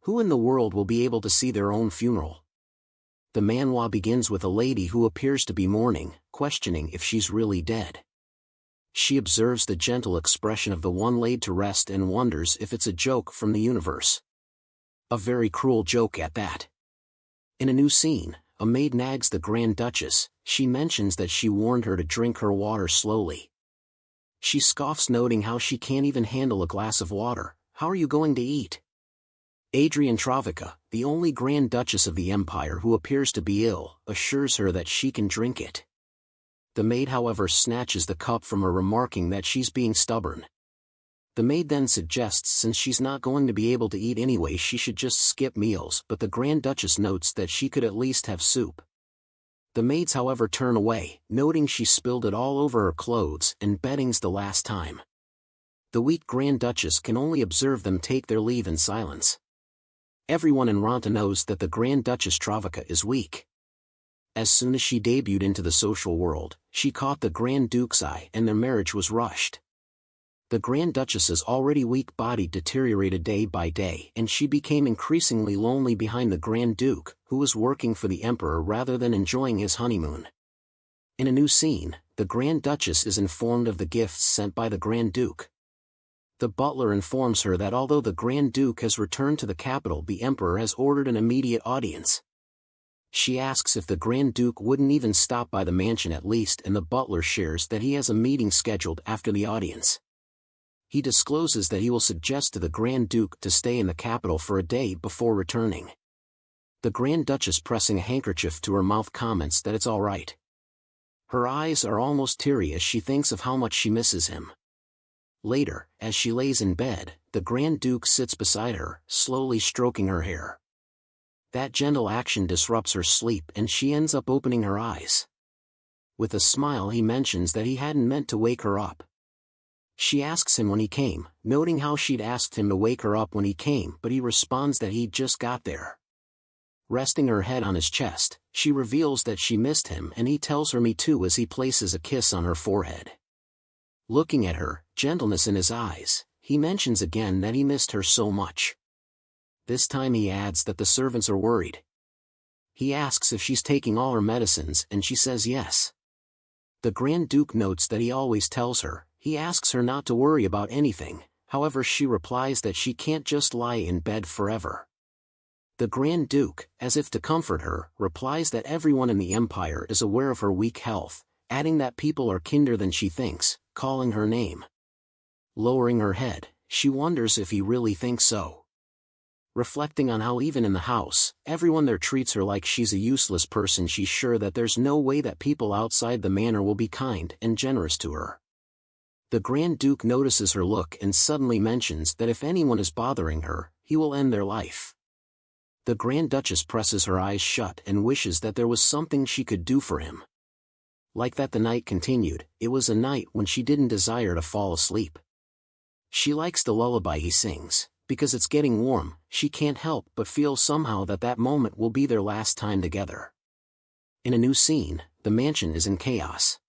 Who in the world will be able to see their own funeral? The manhwa begins with a lady who appears to be mourning, questioning if she's really dead. She observes the gentle expression of the one laid to rest and wonders if it's a joke from the universe. A very cruel joke at that. In a new scene, a maid nags the Grand Duchess. She mentions that she warned her to drink her water slowly. She scoffs, noting how she can't even handle a glass of water. How are you going to eat? Adrienne, the only Grand Duchess of the Empire who appears to be ill, assures her that she can drink it. The maid, however, snatches the cup from her, remarking that she's being stubborn. The maid then suggests since she's not going to be able to eat anyway, she should just skip meals, but the Grand Duchess notes that she could at least have soup. The maids, however, turn away, noting she spilled it all over her clothes and bedding's the last time. The weak Grand Duchess can only observe them take their leave in silence. Everyone in Ranta knows that the Grand Duchess Travaka is weak. As soon as she debuted into the social world, she caught the Grand Duke's eye and their marriage was rushed. The Grand Duchess's already weak body deteriorated day by day, and she became increasingly lonely behind the Grand Duke, who was working for the Emperor rather than enjoying his honeymoon. In a new scene, the Grand Duchess is informed of the gifts sent by the Grand Duke. The butler informs her that although the Grand Duke has returned to the capital, the Emperor has ordered an immediate audience. She asks if the Grand Duke wouldn't even stop by the mansion at least, and the butler shares that he has a meeting scheduled after the audience. He discloses that he will suggest to the Grand Duke to stay in the capital for a day before returning. The Grand Duchess, pressing a handkerchief to her mouth, comments that it's all right. Her eyes are almost teary as she thinks of how much she misses him. Later, as she lays in bed, the Grand Duke sits beside her, slowly stroking her hair. That gentle action disrupts her sleep and she ends up opening her eyes. With a smile, he mentions that he hadn't meant to wake her up. She asks him when he came, noting how she'd asked him to wake her up when he came, but he responds that he'd just got there. Resting her head on his chest, she reveals that she missed him, and he tells her me too as he places a kiss on her forehead. Looking at her, gentleness in his eyes, he mentions again that he missed her so much. This time he adds that the servants are worried. He asks if she's taking all her medicines, and she says yes. The Grand Duke notes that he always tells her. He asks her not to worry about anything, however she replies that she can't just lie in bed forever. The Grand Duke, as if to comfort her, replies that everyone in the Empire is aware of her weak health, adding that people are kinder than she thinks, calling her name. Lowering her head, she wonders if he really thinks so. Reflecting on how even in the house, everyone there treats her like she's a useless person, she's sure that there's no way that people outside the manor will be kind and generous to her. The Grand Duke notices her look and suddenly mentions that if anyone is bothering her, he will end their life. The Grand Duchess presses her eyes shut and wishes that there was something she could do for him. Like that, the night continued. It was a night when she didn't desire to fall asleep. She likes the lullaby he sings. Because it's getting warm, she can't help but feel somehow that that moment will be their last time together. In a new scene, the mansion is in chaos.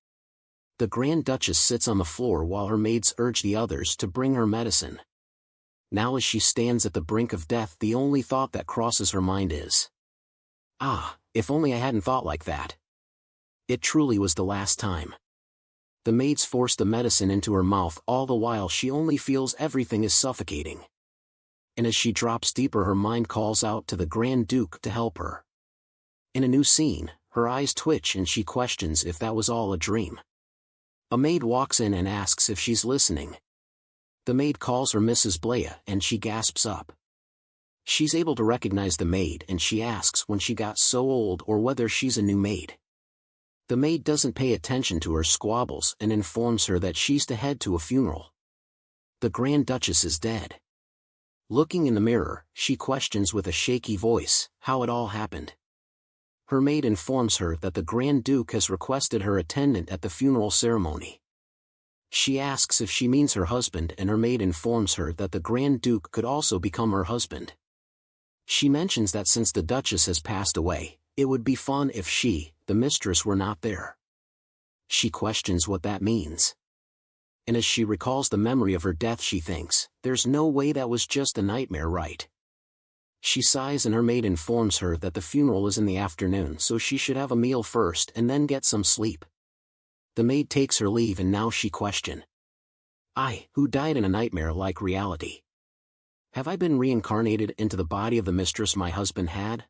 The Grand Duchess sits on the floor while her maids urge the others to bring her medicine. Now as she stands at the brink of death, the only thought that crosses her mind is, if only I hadn't thought like that. It truly was the last time. The maids force the medicine into her mouth, all the while she only feels everything is suffocating. And as she drops deeper, her mind calls out to the Grand Duke to help her. In a new scene, her eyes twitch and she questions if that was all a dream. A maid walks in and asks if she's listening. The maid calls her Mrs. Blea and she gasps up. She's able to recognize the maid and she asks when she got so old or whether she's a new maid. The maid doesn't pay attention to her squabbles and informs her that she's to head to a funeral. The Grand Duchess is dead. Looking in the mirror, she questions with a shaky voice how it all happened. Her maid informs her that the Grand Duke has requested her attendant at the funeral ceremony. She asks if she means her husband, and her maid informs her that the Grand Duke could also become her husband. She mentions that since the Duchess has passed away, it would be fun if she, the mistress, were not there. She questions what that means. And as she recalls the memory of her death, she thinks, there's no way that was just a nightmare, right? She sighs and her maid informs her that the funeral is in the afternoon, so she should have a meal first and then get some sleep. The maid takes her leave and now she questions. I, who died in a nightmare-like reality. Have I been reincarnated into the body of the mistress my husband had?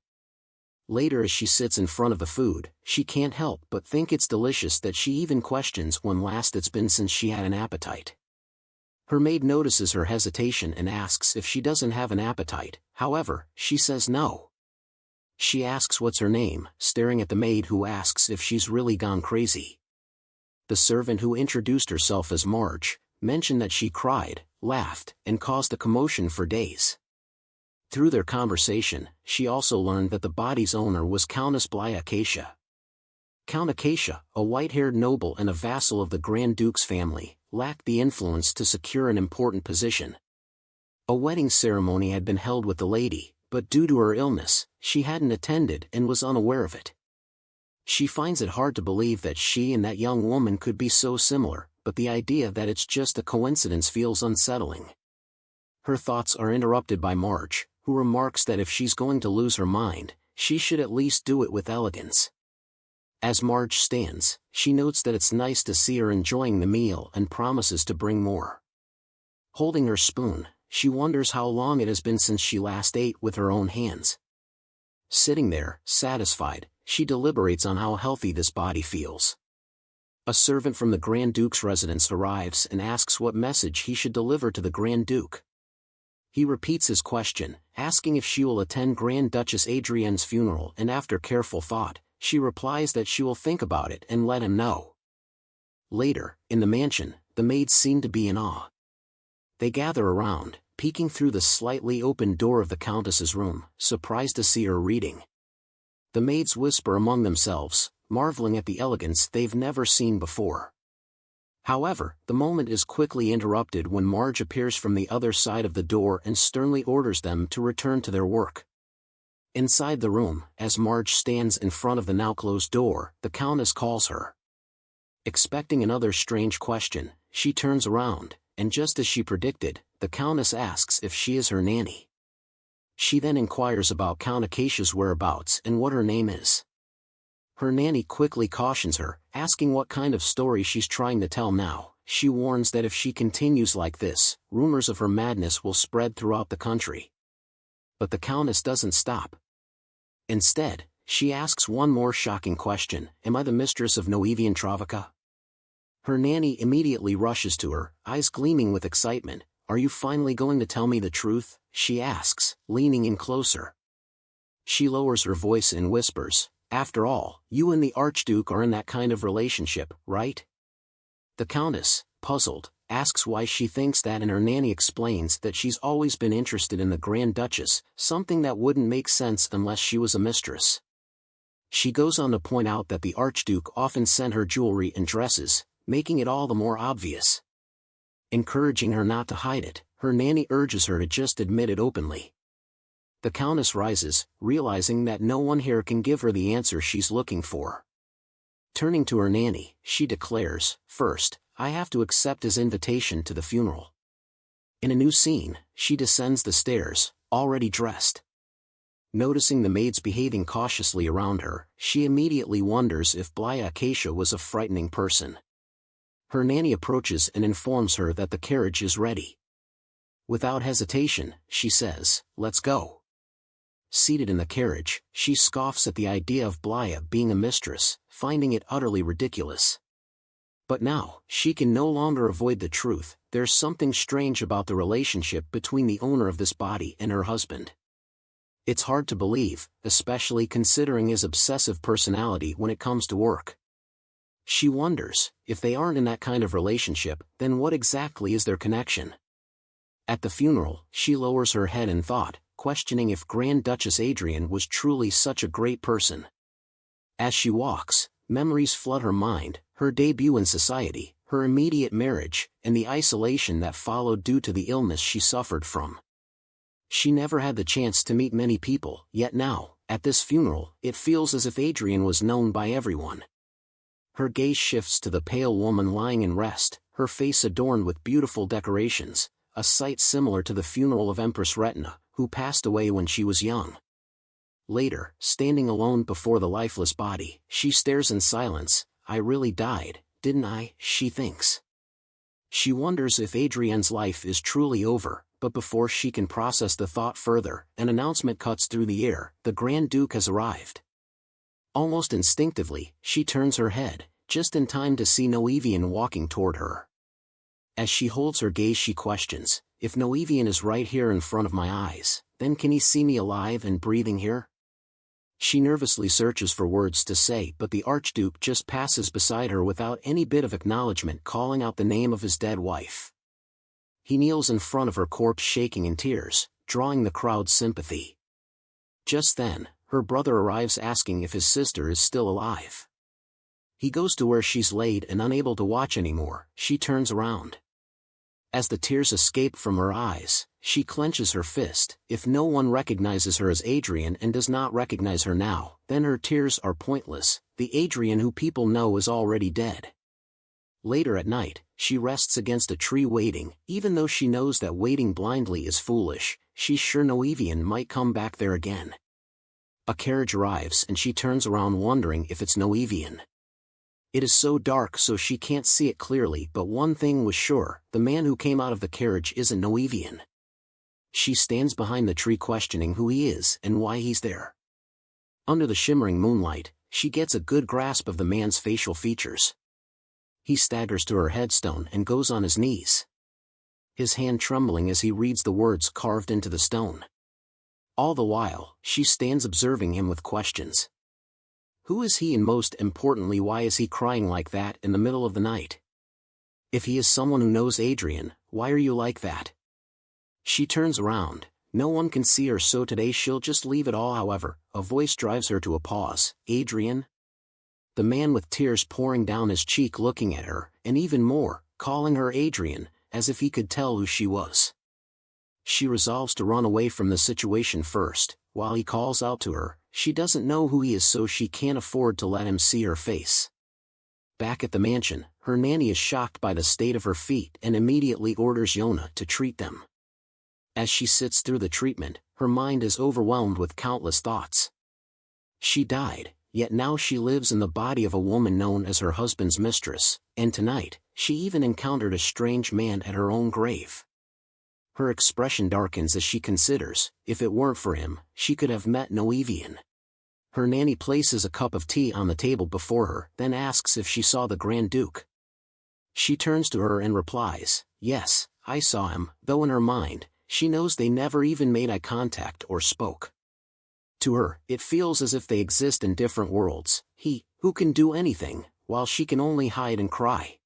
Later, as she sits in front of the food, she can't help but think it's delicious that she even questions when last it's been since she had an appetite. Her maid notices her hesitation and asks if she doesn't have an appetite, however, she says no. She asks what's her name, staring at the maid who asks if she's really gone crazy. The servant who introduced herself as Marge mentioned that she cried, laughed, and caused a commotion for days. Through their conversation, she also learned that the body's owner was Countess Bly Acacia. Count Acacia, a white-haired noble and a vassal of the Grand Duke's family, lacked the influence to secure an important position. A wedding ceremony had been held with the lady, but due to her illness, she hadn't attended and was unaware of it. She finds it hard to believe that she and that young woman could be so similar, but the idea that it's just a coincidence feels unsettling. Her thoughts are interrupted by Marge, who remarks that if she's going to lose her mind, she should at least do it with elegance. As Marge stands, she notes that it's nice to see her enjoying the meal and promises to bring more. Holding her spoon, she wonders how long it has been since she last ate with her own hands. Sitting there, satisfied, she deliberates on how healthy this body feels. A servant from the Grand Duke's residence arrives and asks what message he should deliver to the Grand Duke. He repeats his question, asking if she will attend Grand Duchess Adrienne's funeral, and after careful thought, she replies that she will think about it and let him know. Later, in the mansion, the maids seem to be in awe. They gather around, peeking through the slightly open door of the Countess's room, surprised to see her reading. The maids whisper among themselves, marveling at the elegance they've never seen before. However, the moment is quickly interrupted when Marge appears from the other side of the door and sternly orders them to return to their work. Inside the room, as Marge stands in front of the now-closed door, the Countess calls her. Expecting another strange question, she turns around, and just as she predicted, the Countess asks if she is her nanny. She then inquires about Count Acacia's whereabouts and what her name is. Her nanny quickly cautions her, asking what kind of story she's trying to tell now. She warns that if she continues like this, rumors of her madness will spread throughout the country. But the Countess doesn't stop. Instead, she asks one more shocking question: am I the mistress of Noevian Travaka? Her nanny immediately rushes to her, eyes gleaming with excitement. Are you finally going to tell me the truth? She asks, leaning in closer. She lowers her voice and whispers, after all, you and the Archduke are in that kind of relationship, right? The Countess, puzzled, asks why she thinks that, and her nanny explains that she's always been interested in the Grand Duchess, something that wouldn't make sense unless she was a mistress. She goes on to point out that the Archduke often sent her jewelry and dresses, making it all the more obvious. Encouraging her not to hide it, her nanny urges her to just admit it openly. The Countess rises, realizing that no one here can give her the answer she's looking for. Turning to her nanny, she declares, first, I have to accept his invitation to the funeral. In a new scene, she descends the stairs, already dressed. Noticing the maids behaving cautiously around her, she immediately wonders if Bly Acacia was a frightening person. Her nanny approaches and informs her that the carriage is ready. Without hesitation, she says, let's go. Seated in the carriage, she scoffs at the idea of Bly being a mistress, finding it utterly ridiculous. But now, she can no longer avoid the truth. There's something strange about the relationship between the owner of this body and her husband. It's hard to believe, especially considering his obsessive personality when it comes to work. She wonders, if they aren't in that kind of relationship, then what exactly is their connection? At the funeral, she lowers her head in thought, questioning if Grand Duchess Adrienne was truly such a great person. As she walks, memories flood her mind, her debut in society, her immediate marriage, and the isolation that followed due to the illness she suffered from. She never had the chance to meet many people, yet now, at this funeral, it feels as if Adrienne was known by everyone. Her gaze shifts to the pale woman lying in rest, her face adorned with beautiful decorations, a sight similar to the funeral of Empress Retina, who passed away when she was young. Later, standing alone before the lifeless body, she stares in silence. I really died, didn't I? She thinks. She wonders if Adrienne's life is truly over, but before she can process the thought further, an announcement cuts through the air: the Grand Duke has arrived. Almost instinctively, she turns her head, just in time to see Noevian walking toward her. As she holds her gaze, she questions, if Noevian is right here in front of my eyes, then can he see me alive and breathing here? She nervously searches for words to say, but the Archduke just passes beside her without any bit of acknowledgement, calling out the name of his dead wife. He kneels in front of her corpse, shaking in tears, drawing the crowd's sympathy. Just then, her brother arrives, asking if his sister is still alive. He goes to where she's laid, and unable to watch anymore, she turns around. As the tears escape from her eyes, she clenches her fist. If no one recognizes her as Adrienne and does not recognize her now, then her tears are pointless. The Adrienne who people know is already dead. Later at night, she rests against a tree waiting. Even though she knows that waiting blindly is foolish, she's sure Noevian might come back there again. A carriage arrives and she turns around, wondering if it's Noevian. It is so dark so she can't see it clearly, but one thing was sure: the man who came out of the carriage isn't Noevian. She stands behind the tree, questioning who he is and why he's there. Under the shimmering moonlight, she gets a good grasp of the man's facial features. He staggers to her headstone and goes on his knees, his hand trembling as he reads the words carved into the stone. All the while, she stands observing him with questions. Who is he, and most importantly, why is he crying like that in the middle of the night? If he is someone who knows Adrienne, why are you like that? She turns around. No one can see her, so today she'll just leave it all. However, a voice drives her to a pause. Adrienne? The man with tears pouring down his cheek, looking at her, and even more, calling her Adrienne, as if he could tell who she was. She resolves to run away from the situation first. While he calls out to her, she doesn't know who he is, so she can't afford to let him see her face. Back at the mansion, her nanny is shocked by the state of her feet and immediately orders Yona to treat them. As she sits through the treatment, her mind is overwhelmed with countless thoughts. She died, yet now she lives in the body of a woman known as her husband's mistress, and tonight, she even encountered a strange man at her own grave. Her expression darkens as she considers, if it weren't for him, she could have met Noevian. Her nanny places a cup of tea on the table before her, then asks if she saw the Grand Duke. She turns to her and replies, yes, I saw him, though in her mind, she knows they never even made eye contact or spoke. To her, it feels as if they exist in different worlds, he, who can do anything, while she can only hide and cry.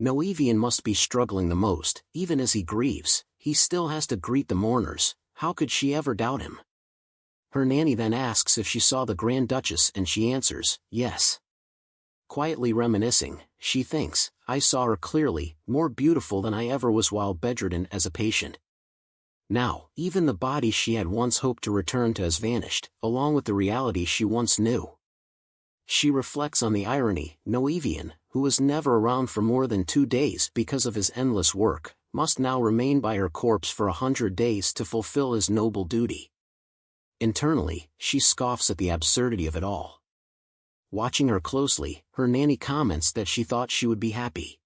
Noevian must be struggling the most. Even as he grieves, he still has to greet the mourners. How could she ever doubt him? Her nanny then asks if she saw the Grand Duchess, and she answers, yes. Quietly reminiscing, she thinks, I saw her clearly, more beautiful than I ever was while bedridden as a patient. Now, even the body she had once hoped to return to has vanished, along with the reality she once knew. She reflects on the irony. Noevian, who was never around for more than 2 days because of his endless work, must now remain by her corpse for 100 days to fulfill his noble duty. Internally, she scoffs at the absurdity of it all. Watching her closely, her nanny comments that she thought she would be happy.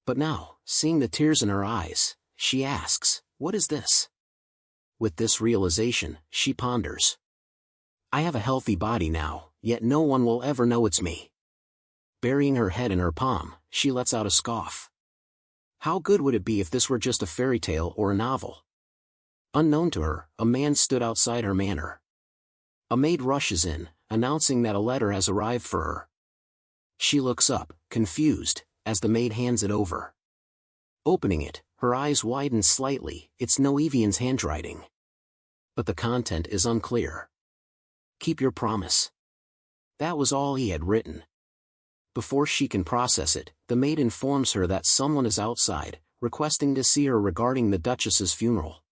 But now, seeing the tears in her eyes, she asks, what is this? With this realization, she ponders. I have a healthy body now, yet no one will ever know it's me. Burying her head in her palm, she lets out a scoff. How good would it be if this were just a fairy tale or a novel? Unknown to her, a man stood outside her manor. A maid rushes in, announcing that a letter has arrived for her. She looks up, confused, as the maid hands it over. Opening it, her eyes widen slightly. It's Noevian's handwriting. But the content is unclear. Keep your promise. That was all he had written. Before she can process it, the maid informs her that someone is outside, requesting to see her regarding the Duchess's funeral.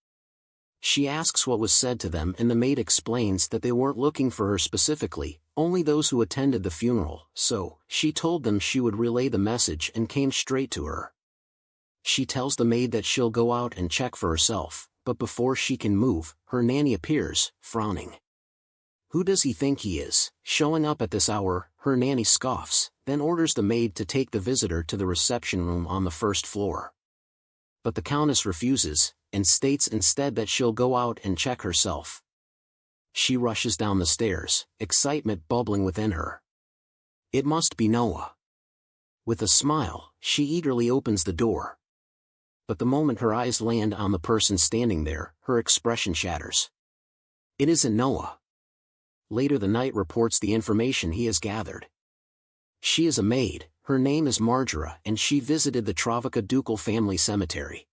She asks what was said to them, and the maid explains that they weren't looking for her specifically, only those who attended the funeral, so she told them she would relay the message and came straight to her. She tells the maid that she'll go out and check for herself, but before she can move, her nanny appears, frowning. Who does he think he is, showing up at this hour? Her nanny scoffs, then orders the maid to take the visitor to the reception room on the first floor. But the Countess refuses, and states instead that she'll go out and check herself. She rushes down the stairs, excitement bubbling within her. It must be Noah. With a smile, she eagerly opens the door. But the moment her eyes land on the person standing there, her expression shatters. It isn't Noah. Later the knight reports the information he has gathered. She is a maid, her name is Marjora, and she visited the Travica ducal family cemetery.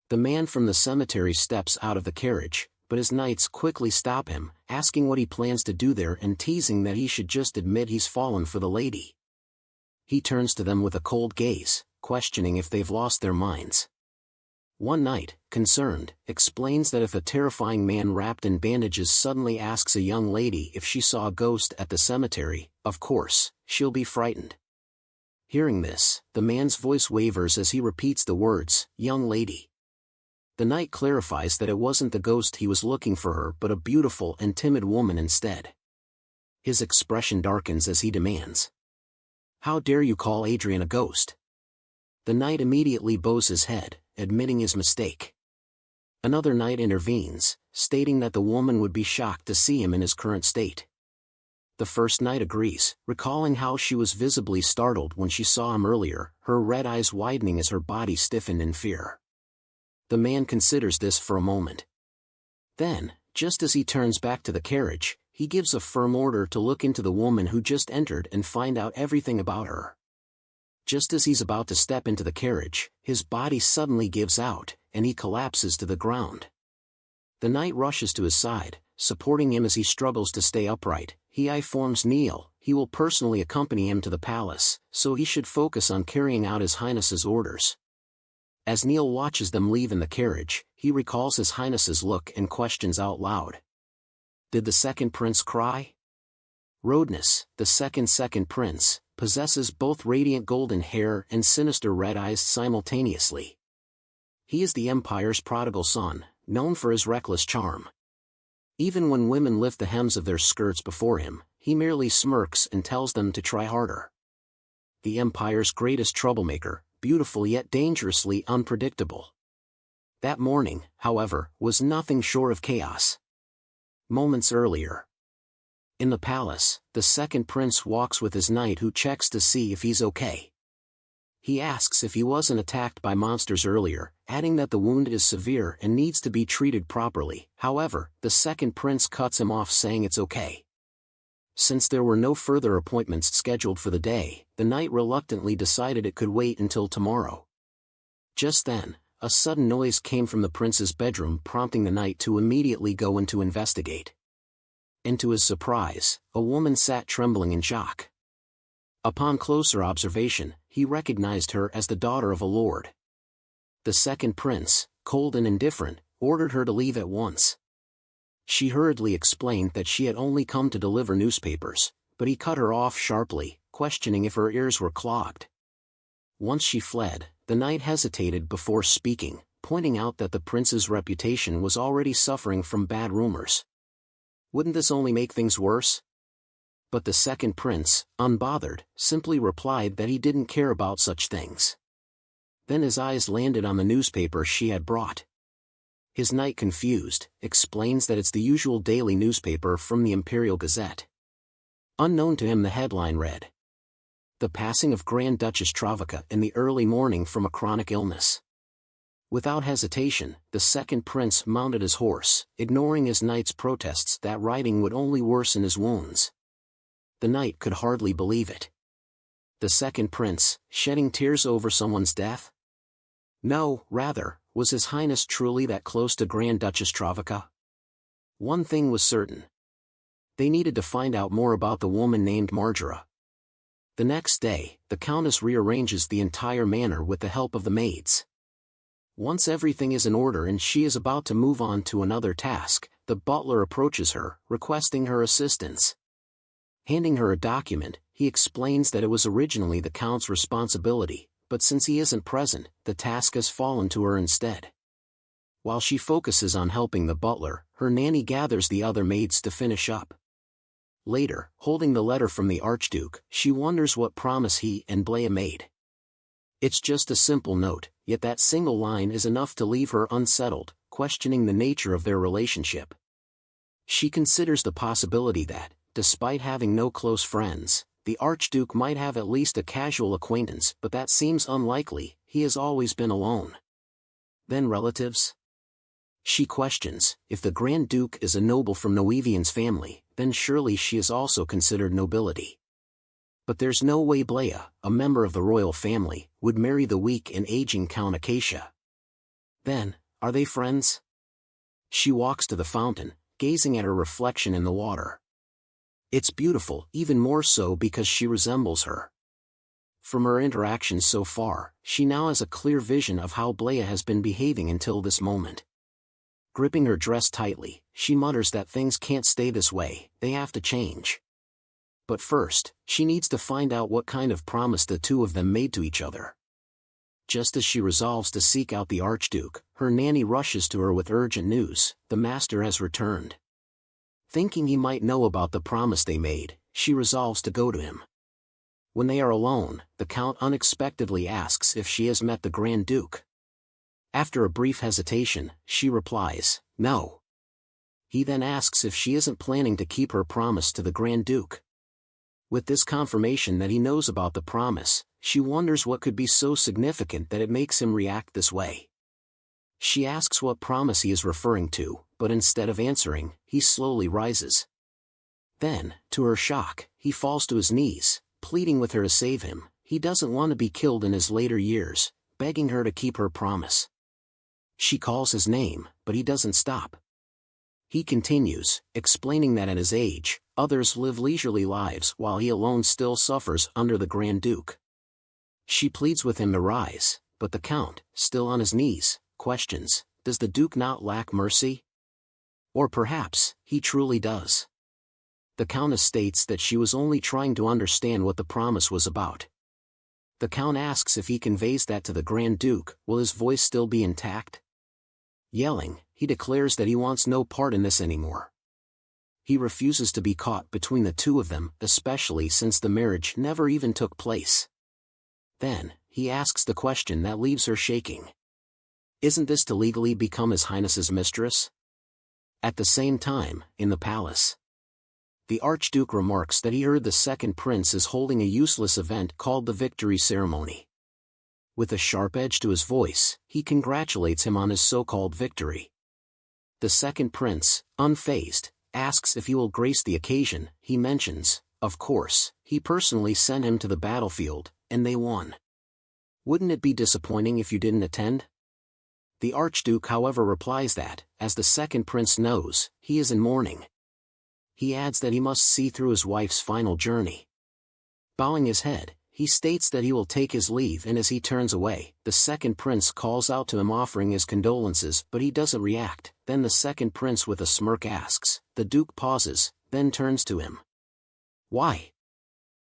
The man from the cemetery steps out of the carriage, but his knights quickly stop him, asking what he plans to do there and teasing that he should just admit he's fallen for the lady. He turns to them with a cold gaze, questioning if they've lost their minds. One knight, concerned, explains that if a terrifying man wrapped in bandages suddenly asks a young lady if she saw a ghost at the cemetery, of course, she'll be frightened. Hearing this, the man's voice wavers as he repeats the words, "young lady." The knight clarifies that it wasn't the ghost he was looking for her but a beautiful and timid woman instead. His expression darkens as he demands, "How dare you call Adrienne a ghost?" The knight immediately bows his head, admitting his mistake. Another knight intervenes, stating that the woman would be shocked to see him in his current state. The first knight agrees, recalling how she was visibly startled when she saw him earlier, her red eyes widening as her body stiffened in fear. The man considers this for a moment. Then, just as he turns back to the carriage, he gives a firm order to look into the woman who just entered and find out everything about her. Just as he's about to step into the carriage, his body suddenly gives out, and he collapses to the ground. The knight rushes to his side, supporting him as he struggles to stay upright. He informs Neil he will personally accompany him to the palace, so he should focus on carrying out His Highness's orders. As Neil watches them leave in the carriage, he recalls His Highness's look and questions out loud. Did the second prince cry? Rhodenus, the second prince, possesses both radiant golden hair and sinister red eyes simultaneously. He is the Empire's prodigal son, known for his reckless charm. Even when women lift the hems of their skirts before him, he merely smirks and tells them to try harder. The Empire's greatest troublemaker, beautiful yet dangerously unpredictable. That morning, however, was nothing short of chaos. Moments earlier, in the palace, the second prince walks with his knight who checks to see if he's okay. He asks if he wasn't attacked by monsters earlier, adding that the wound is severe and needs to be treated properly. However, the second prince cuts him off saying it's okay. Since there were no further appointments scheduled for the day, the knight reluctantly decided it could wait until tomorrow. Just then, a sudden noise came from the prince's bedroom, prompting the knight to immediately go in to investigate. And to his surprise, a woman sat trembling in shock. Upon closer observation, he recognized her as the daughter of a lord. The second prince, cold and indifferent, ordered her to leave at once. She hurriedly explained that she had only come to deliver newspapers, but he cut her off sharply, questioning if her ears were clogged. Once she fled, the knight hesitated before speaking, pointing out that the prince's reputation was already suffering from bad rumors. Wouldn't this only make things worse? But the second prince, unbothered, simply replied that he didn't care about such things. Then his eyes landed on the newspaper she had brought. His knight, confused, explains that it's the usual daily newspaper from the Imperial Gazette. Unknown to him, the headline read, "The passing of Grand Duchess Travica in the early morning from a chronic illness." Without hesitation, the second prince mounted his horse, ignoring his knight's protests that riding would only worsen his wounds. The knight could hardly believe it. The second prince, shedding tears over someone's death? No, rather, was His Highness truly that close to Grand Duchess Travica? One thing was certain. They needed to find out more about the woman named Marjora. The next day, the Countess rearranges the entire manor with the help of the maids. Once everything is in order and she is about to move on to another task, the butler approaches her, requesting her assistance. Handing her a document, he explains that it was originally the Count's responsibility, but since he isn't present, the task has fallen to her instead. While she focuses on helping the butler, her nanny gathers the other maids to finish up. Later, holding the letter from the Archduke, she wonders what promise he and Bea made. It's just a simple note, yet that single line is enough to leave her unsettled, questioning the nature of their relationship. She considers the possibility that, despite having no close friends, the Archduke might have at least a casual acquaintance, but that seems unlikely. He has always been alone. Then relatives? She questions, if the Grand Duke is a noble from Noevian's family, then surely she is also considered nobility. But there's no way Bea, a member of the royal family, would marry the weak and aging Count Acacia. Then, are they friends? She walks to the fountain, gazing at her reflection in the water. It's beautiful, even more so because she resembles her. From her interactions so far, she now has a clear vision of how Bea has been behaving until this moment. Gripping her dress tightly, she mutters that things can't stay this way, they have to change. But first, she needs to find out what kind of promise the two of them made to each other. Just as she resolves to seek out the Archduke, her nanny rushes to her with urgent news: the master has returned. Thinking he might know about the promise they made, she resolves to go to him. When they are alone, the Count unexpectedly asks if she has met the Grand Duke. After a brief hesitation, she replies, no. He then asks if she isn't planning to keep her promise to the Grand Duke. With this confirmation that he knows about the promise, she wonders what could be so significant that it makes him react this way. She asks what promise he is referring to, but instead of answering, he slowly rises. Then, to her shock, he falls to his knees, pleading with her to save him. He doesn't want to be killed in his later years, begging her to keep her promise. She calls his name, but he doesn't stop. He continues, explaining that at his age, others live leisurely lives while he alone still suffers under the Grand Duke. She pleads with him to rise, but the Count, still on his knees, questions, does the Duke not lack mercy? Or perhaps, he truly does. The Countess states that she was only trying to understand what the promise was about. The Count asks if he conveys that to the Grand Duke, will his voice still be intact? Yelling, he declares that he wants no part in this anymore. He refuses to be caught between the two of them, especially since the marriage never even took place. Then, he asks the question that leaves her shaking. Isn't this to legally become His Highness's mistress? At the same time, in the palace, the Archduke remarks that he heard the second prince is holding a useless event called the victory ceremony. With a sharp edge to his voice, he congratulates him on his so-called victory. The second prince, unfazed, asks if he will grace the occasion. He mentions, of course, he personally sent him to the battlefield, and they won. Wouldn't it be disappointing if you didn't attend? The Archduke however replies that, as the second prince knows, he is in mourning. He adds that he must see through his wife's final journey. Bowing his head, he states that he will take his leave, and as he turns away, the second prince calls out to him offering his condolences, but he doesn't react. Then the second prince with a smirk asks. The Duke pauses, then turns to him. Why?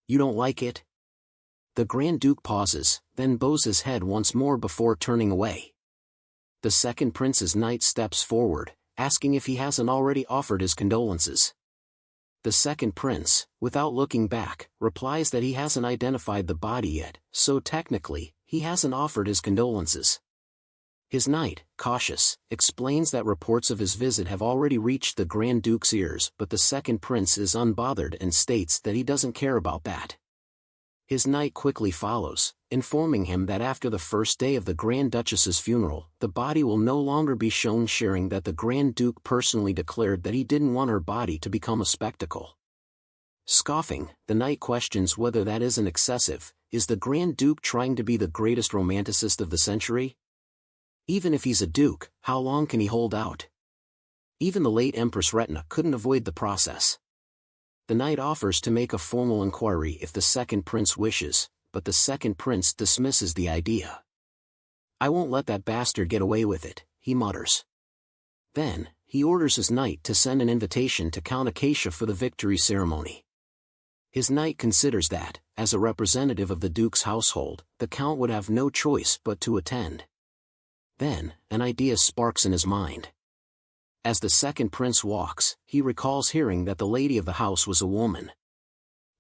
You don't like it? The Grand Duke pauses, then bows his head once more before turning away. The second prince's knight steps forward, asking if he hasn't already offered his condolences. The second prince, without looking back, replies that he hasn't identified the body yet, so technically, he hasn't offered his condolences. His knight, cautious, explains that reports of his visit have already reached the Grand Duke's ears, but the second prince is unbothered and states that he doesn't care about that. His knight quickly follows, informing him that after the first day of the Grand Duchess's funeral, the body will no longer be shown, sharing that the Grand Duke personally declared that he didn't want her body to become a spectacle. Scoffing, the knight questions whether that isn't excessive. Is the Grand Duke trying to be the greatest romanticist of the century? Even if he's a duke, how long can he hold out? Even the late Empress Retina couldn't avoid the process. The knight offers to make a formal inquiry if the second prince wishes, but the second prince dismisses the idea. I won't let that bastard get away with it, he mutters. Then, he orders his knight to send an invitation to Count Acacia for the victory ceremony. His knight considers that, as a representative of the Duke's household, the Count would have no choice but to attend. Then, an idea sparks in his mind. As the second prince walks, he recalls hearing that the lady of the house was a woman.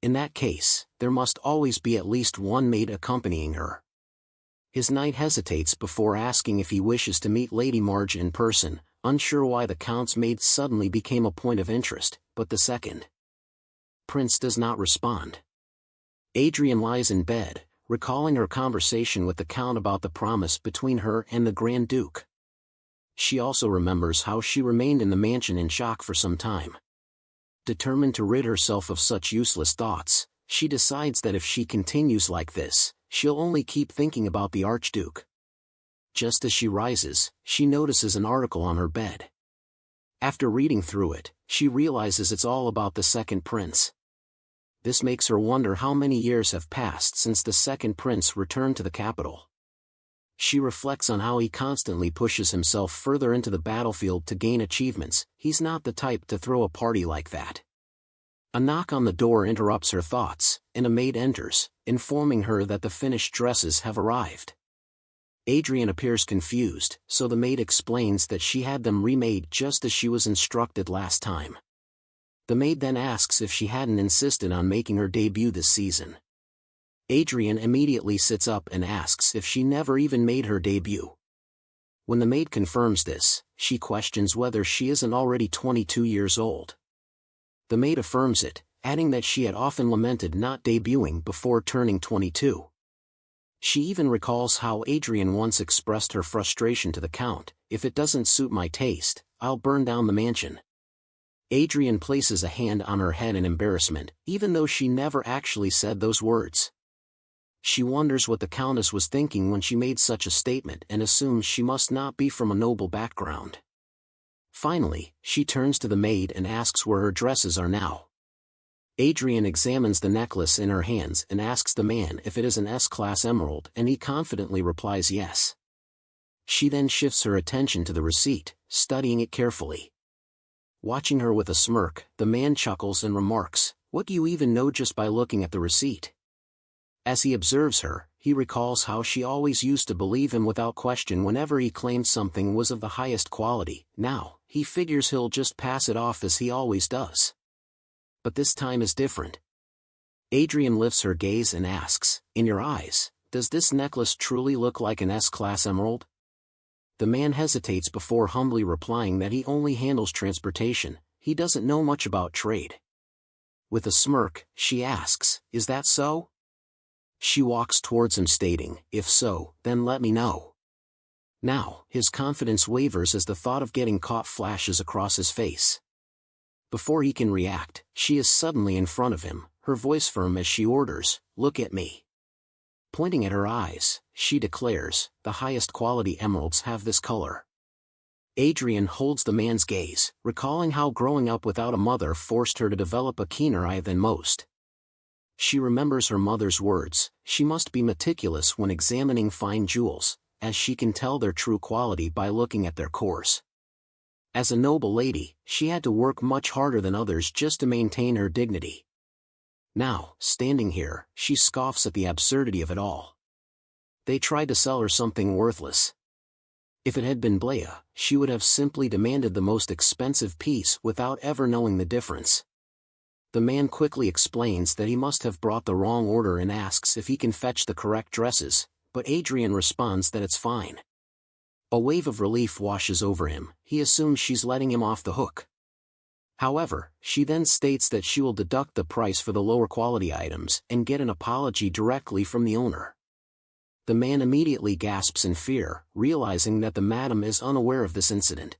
In that case, there must always be at least one maid accompanying her. His knight hesitates before asking if he wishes to meet Lady Marge in person, unsure why the count's maid suddenly became a point of interest, but the second prince does not respond. Adrienne lies in bed, recalling her conversation with the count about the promise between her and the Grand Duke. She also remembers how she remained in the mansion in shock for some time. Determined to rid herself of such useless thoughts, she decides that if she continues like this, she'll only keep thinking about the Archduke. Just as she rises, she notices an article on her bed. After reading through it, she realizes it's all about the second prince. This makes her wonder how many years have passed since the second prince returned to the capital. She reflects on how he constantly pushes himself further into the battlefield to gain achievements. He's not the type to throw a party like that. A knock on the door interrupts her thoughts, and a maid enters, informing her that the finished dresses have arrived. Adrienne appears confused, so the maid explains that she had them remade just as she was instructed last time. The maid then asks if she hadn't insisted on making her debut this season. Adrienne immediately sits up and asks if she never even made her debut. When the maid confirms this, she questions whether she isn't already 22 years old. The maid affirms it, adding that she had often lamented not debuting before turning 22. She even recalls how Adrienne once expressed her frustration to the count, "If it doesn't suit my taste, I'll burn down the mansion." Adrienne places a hand on her head in embarrassment, even though she never actually said those words. She wonders what the countess was thinking when she made such a statement and assumes she must not be from a noble background. Finally, she turns to the maid and asks where her dresses are now. Adrienne examines the necklace in her hands and asks the man if it is an S-class emerald, and he confidently replies yes. She then shifts her attention to the receipt, studying it carefully. Watching her with a smirk, the man chuckles and remarks, "What do you even know just by looking at the receipt?" As he observes her, he recalls how she always used to believe him without question whenever he claimed something was of the highest quality. Now, he figures he'll just pass it off as he always does. But this time is different. Adrienne lifts her gaze and asks, "In your eyes, does this necklace truly look like an S-class emerald?" The man hesitates before humbly replying that he only handles transportation, he doesn't know much about trade. With a smirk, she asks, "Is that so?" She walks towards him stating, "If so, then let me know." Now, his confidence wavers as the thought of getting caught flashes across his face. Before he can react, she is suddenly in front of him, her voice firm as she orders, "Look at me." Pointing at her eyes, she declares, "The highest quality emeralds have this color." Adrienne holds the man's gaze, recalling how growing up without a mother forced her to develop a keener eye than most. She remembers her mother's words, "She must be meticulous when examining fine jewels, as she can tell their true quality by looking at their cores." As a noble lady, she had to work much harder than others just to maintain her dignity. Now, standing here, she scoffs at the absurdity of it all. They tried to sell her something worthless. If it had been Blea, she would have simply demanded the most expensive piece without ever knowing the difference. The man quickly explains that he must have brought the wrong order and asks if he can fetch the correct dresses, but Adrienne responds that it's fine. A wave of relief washes over him, he assumes she's letting him off the hook. However, she then states that she will deduct the price for the lower quality items and get an apology directly from the owner. The man immediately gasps in fear, realizing that the madam is unaware of this incident.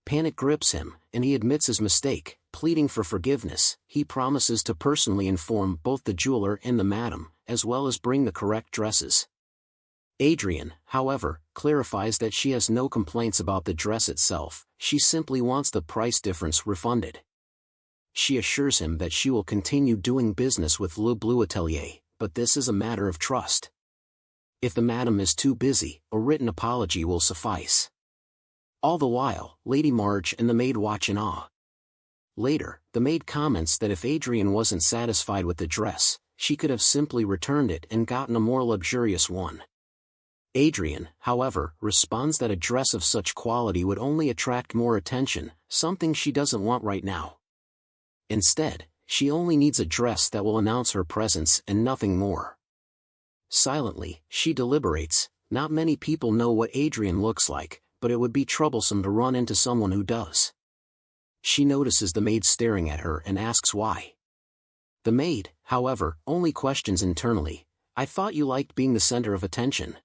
Panic grips him, and he admits his mistake, pleading for forgiveness. He promises to personally inform both the jeweler and the madam, as well as bring the correct dresses. Adrienne, however, clarifies that she has no complaints about the dress itself, she simply wants the price difference refunded. She assures him that she will continue doing business with Le Bleu Atelier, but this is a matter of trust. If the madam is too busy, a written apology will suffice. All the while, Lady Marge and the maid watch in awe. Later, the maid comments that if Adrienne wasn't satisfied with the dress, she could have simply returned it and gotten a more luxurious one. Adrienne, however, responds that a dress of such quality would only attract more attention, something she doesn't want right now. Instead, she only needs a dress that will announce her presence and nothing more. Silently, she deliberates. Not many people know what Adrienne looks like, but it would be troublesome to run into someone who does. She notices the maid staring at her and asks why. The maid, however, only questions internally, "I thought you liked being the center of attention."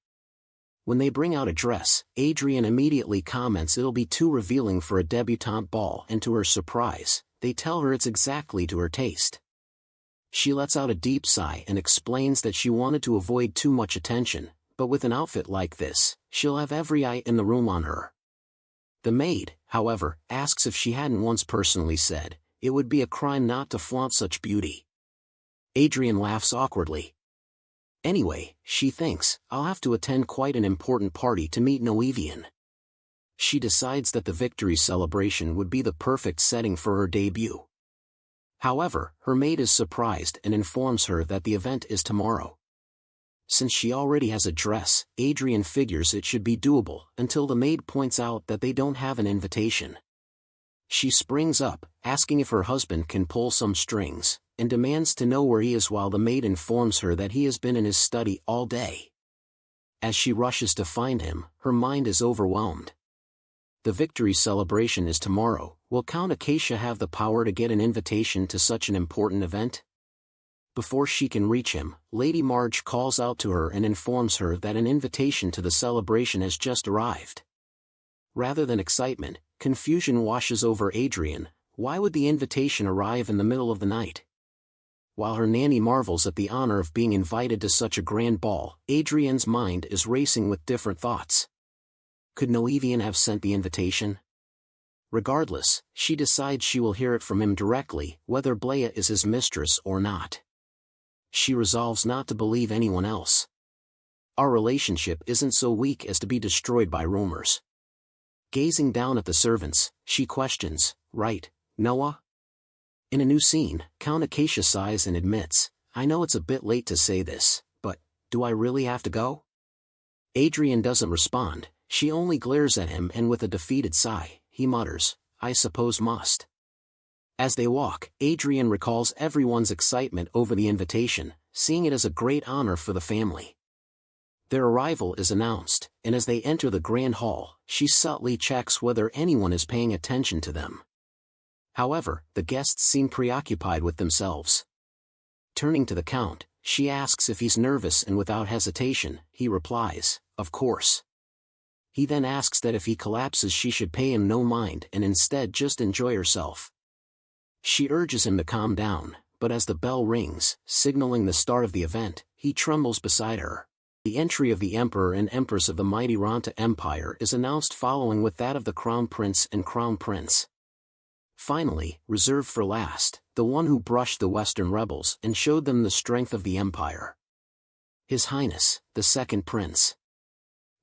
When they bring out a dress, Adrienne immediately comments it'll be too revealing for a debutante ball, and to her surprise, they tell her it's exactly to her taste. She lets out a deep sigh and explains that she wanted to avoid too much attention, but with an outfit like this, she'll have every eye in the room on her. The maid, however, asks if she hadn't once personally said, it would be a crime not to flaunt such beauty. Adrienne laughs awkwardly. Anyway, she thinks, I'll have to attend quite an important party to meet Noevian. She decides that the victory celebration would be the perfect setting for her debut. However, her maid is surprised and informs her that the event is tomorrow. Since she already has a dress, Adrienne figures it should be doable, until the maid points out that they don't have an invitation. She springs up, asking if her husband can pull some strings, and demands to know where he is while the maid informs her that he has been in his study all day. As she rushes to find him, her mind is overwhelmed. The victory celebration is tomorrow. Will Count Acacia have the power to get an invitation to such an important event? Before she can reach him, Lady Marge calls out to her and informs her that an invitation to the celebration has just arrived. Rather than excitement, confusion washes over Adrienne. Why would the invitation arrive in the middle of the night? While her nanny marvels at the honor of being invited to such a grand ball, Adrienne's mind is racing with different thoughts. Could Noevian have sent the invitation? Regardless, she decides she will hear it from him directly, whether Blea is his mistress or not. She resolves not to believe anyone else. Our relationship isn't so weak as to be destroyed by rumors. Gazing down at the servants, she questions, "Right, Noah?" In a new scene, Count Acacia sighs and admits, "I know it's a bit late to say this, but, do I really have to go?" Adrienne doesn't respond, she only glares at him, and with a defeated sigh, he mutters, "I suppose must." As they walk, Adrienne recalls everyone's excitement over the invitation, seeing it as a great honor for the family. Their arrival is announced, and as they enter the grand hall, she subtly checks whether anyone is paying attention to them. However, the guests seem preoccupied with themselves. Turning to the Count, she asks if he's nervous, and without hesitation, he replies, "Of course." He then asks that if he collapses she should pay him no mind and instead just enjoy herself. She urges him to calm down, but as the bell rings, signaling the start of the event, he trembles beside her. The entry of the Emperor and Empress of the mighty Ranta Empire is announced, following with that of the Crown Prince and Crown Prince. Finally, reserved for last, the one who brushed the Western rebels and showed them the strength of the Empire. His Highness, the Second Prince.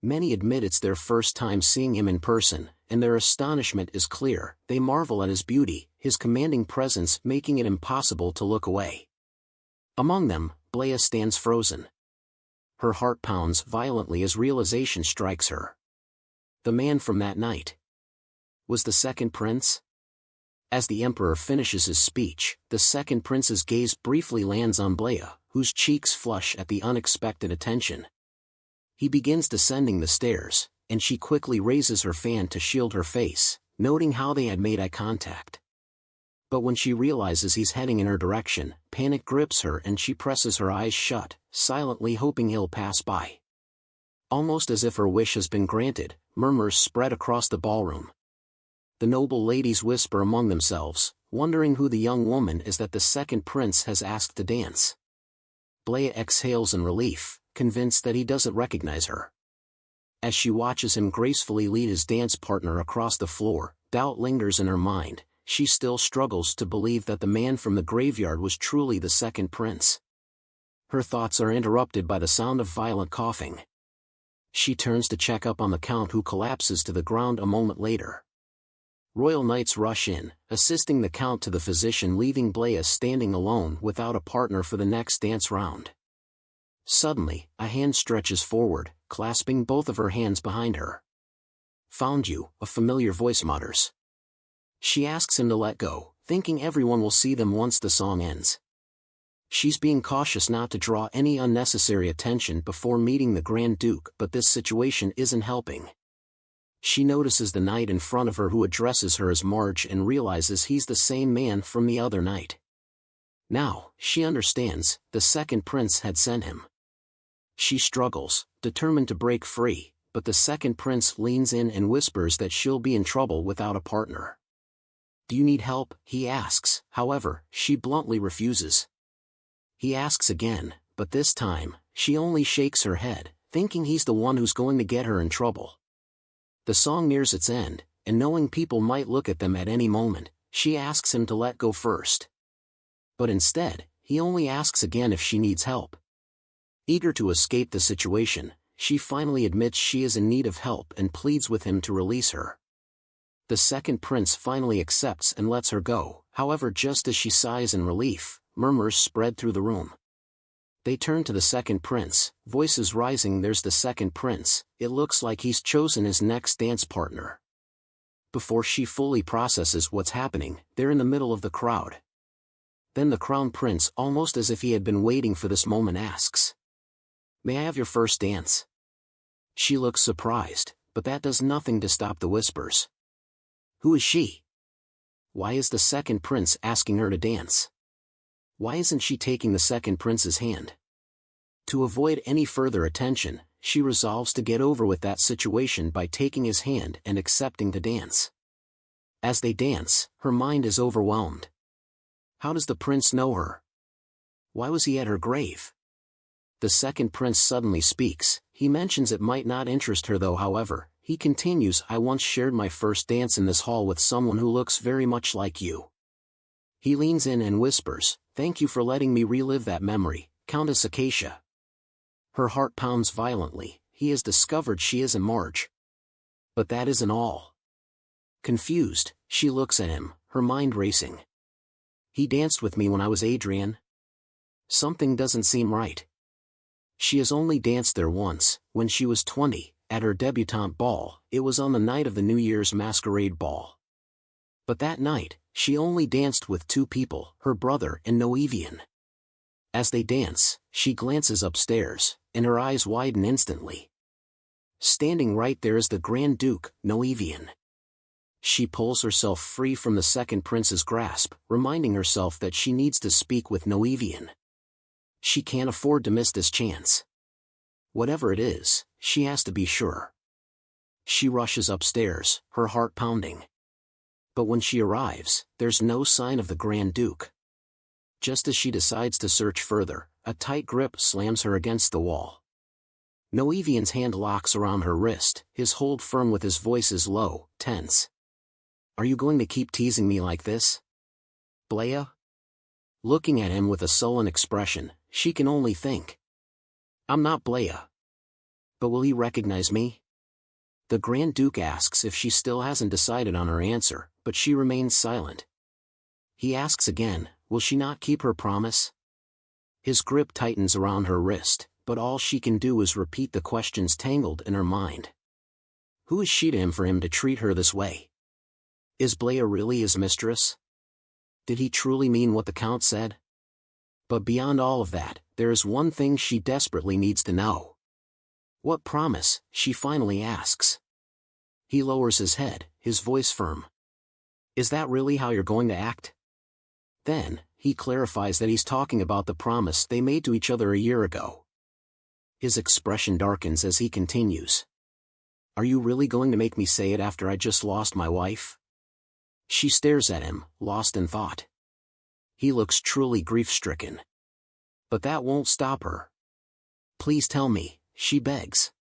Many admit it's their first time seeing him in person, and their astonishment is clear. They marvel at his beauty, his commanding presence making it impossible to look away. Among them, Blea stands frozen. Her heart pounds violently as realization strikes her. The man from that night was the Second Prince? As the Emperor finishes his speech, the Second Prince's gaze briefly lands on Blea, whose cheeks flush at the unexpected attention. He begins descending the stairs, and she quickly raises her fan to shield her face, noting how they had made eye contact. But when she realizes he's heading in her direction, panic grips her and she presses her eyes shut, silently hoping he'll pass by. Almost as if her wish has been granted, murmurs spread across the ballroom. The noble ladies whisper among themselves, wondering who the young woman is that the Second Prince has asked to dance. Blea exhales in relief, convinced that he doesn't recognize her. As she watches him gracefully lead his dance partner across the floor, doubt lingers in her mind. She still struggles to believe that the man from the graveyard was truly the Second Prince. Her thoughts are interrupted by the sound of violent coughing. She turns to check up on the Count, who collapses to the ground a moment later. Royal knights rush in, assisting the Count to the physician, leaving Blea standing alone without a partner for the next dance round. Suddenly, a hand stretches forward, clasping both of her hands behind her. "Found you," a familiar voice mutters. She asks him to let go, thinking everyone will see them once the song ends. She's being cautious not to draw any unnecessary attention before meeting the Grand Duke, but this situation isn't helping. She notices the knight in front of her who addresses her as Marge and realizes he's the same man from the other night. Now, she understands, the second prince had sent him. She struggles, determined to break free, but the second prince leans in and whispers that she'll be in trouble without a partner. "Do you need help?" he asks. However, she bluntly refuses. He asks again, but this time, she only shakes her head, thinking he's the one who's going to get her in trouble. The song nears its end, and knowing people might look at them at any moment, she asks him to let go first. But instead, he only asks again if she needs help. Eager to escape the situation, she finally admits she is in need of help and pleads with him to release her. The second prince finally accepts and lets her go, however just as she sighs in relief, murmurs spread through the room. They turn to the second prince, voices rising. "There's the second prince, it looks like he's chosen his next dance partner." Before she fully processes what's happening, they're in the middle of the crowd. Then the crown prince, almost as if he had been waiting for this moment, asks, "May I have your first dance?" She looks surprised, but that does nothing to stop the whispers. Who is she? Why is the second prince asking her to dance? Why isn't she taking the second prince's hand? To avoid any further attention, she resolves to get over with that situation by taking his hand and accepting the dance. As they dance, her mind is overwhelmed. How does the prince know her? Why was he at her grave? The second prince suddenly speaks. He mentions it might not interest her though. However, he continues, "I once shared my first dance in this hall with someone who looks very much like you." He leans in and whispers, "Thank you for letting me relive that memory, Countess Acacia." Her heart pounds violently. He has discovered she isn't Marge. But that isn't all. Confused, she looks at him, her mind racing. "He danced with me when I was Adrienne. Something doesn't seem right." She has only danced there once, when she was 20, at her debutante ball. It was on the night of the New Year's masquerade ball. But that night, she only danced with two people, her brother and Noevian. As they dance, she glances upstairs, and her eyes widen instantly. Standing right there is the Grand Duke, Noevian. She pulls herself free from the second prince's grasp, reminding herself that she needs to speak with Noevian. She can't afford to miss this chance. Whatever it is, she has to be sure. She rushes upstairs, her heart pounding. But when she arrives, there's no sign of the Grand Duke. Just as she decides to search further, a tight grip slams her against the wall. Noevian's hand locks around her wrist, his hold firm with his voice is low, tense. "Are you going to keep teasing me like this, Blea?" Looking at him with a sullen expression, she can only think, "I'm not Blea. But will he recognize me?" The Grand Duke asks if she still hasn't decided on her answer, but she remains silent. He asks again, will she not keep her promise? His grip tightens around her wrist, but all she can do is repeat the questions tangled in her mind. Who is she to him for him to treat her this way? Is Blea really his mistress? Did he truly mean what the Count said? But beyond all of that, there is one thing she desperately needs to know. What promise, she finally asks. He lowers his head, his voice firm. Is that really how you're going to act? Then, he clarifies that he's talking about the promise they made to each other a year ago. His expression darkens as he continues. Are you really going to make me say it after I just lost my wife? She stares at him, lost in thought. He looks truly grief-stricken. But that won't stop her. Please tell me, she begs.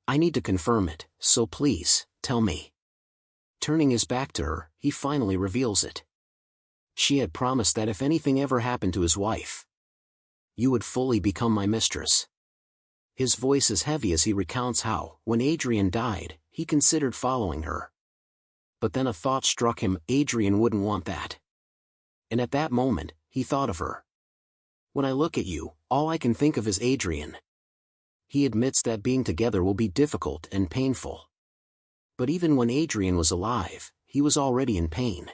I need to confirm it, so please, tell me. Turning his back to her, he finally reveals it. She had promised that if anything ever happened to his wife, you would fully become my mistress. His voice is heavy as he recounts how, when Adrienne died, he considered following her. But then a thought struck him, Adrienne wouldn't want that. And at that moment, he thought of her. When I look at you, all I can think of is Adrienne. He admits that being together will be difficult and painful. But even when Adrienne was alive, he was already in pain.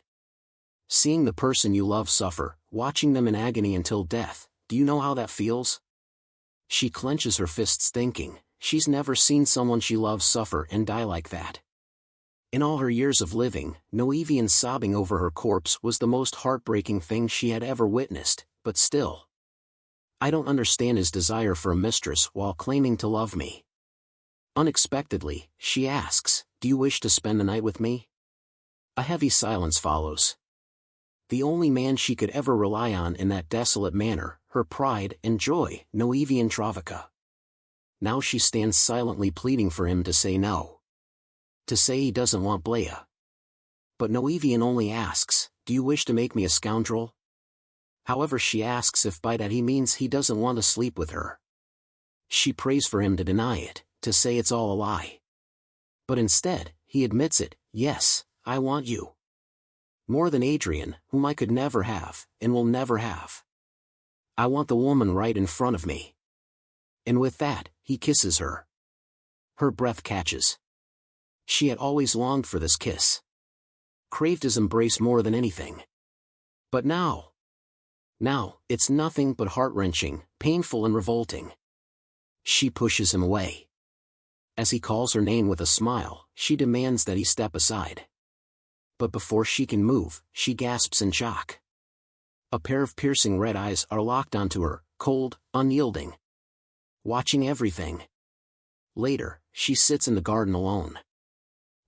Seeing the person you love suffer, watching them in agony until death, do you know how that feels? She clenches her fists thinking, she's never seen someone she loves suffer and die like that. In all her years of living, Noevian sobbing over her corpse was the most heartbreaking thing she had ever witnessed, but still. I don't understand his desire for a mistress while claiming to love me. Unexpectedly, she asks, do you wish to spend the night with me? A heavy silence follows. The only man she could ever rely on in that desolate manner, her pride and joy, Noevian Travaka. Now she stands silently pleading for him to say no. To say he doesn't want Blea. But Noevian only asks, do you wish to make me a scoundrel? However, she asks if by that he means he doesn't want to sleep with her. She prays for him to deny it, to say it's all a lie. But instead, he admits it, yes, I want you. More than Adrienne, whom I could never have, and will never have. I want the woman right in front of me. And with that, he kisses her. Her breath catches. She had always longed for this kiss. Craved his embrace more than anything. But now, it's nothing but heart-wrenching, painful and revolting. She pushes him away. As he calls her name with a smile, she demands that he step aside. But before she can move, she gasps in shock. A pair of piercing red eyes are locked onto her, cold, unyielding. Watching everything. Later, she sits in the garden alone.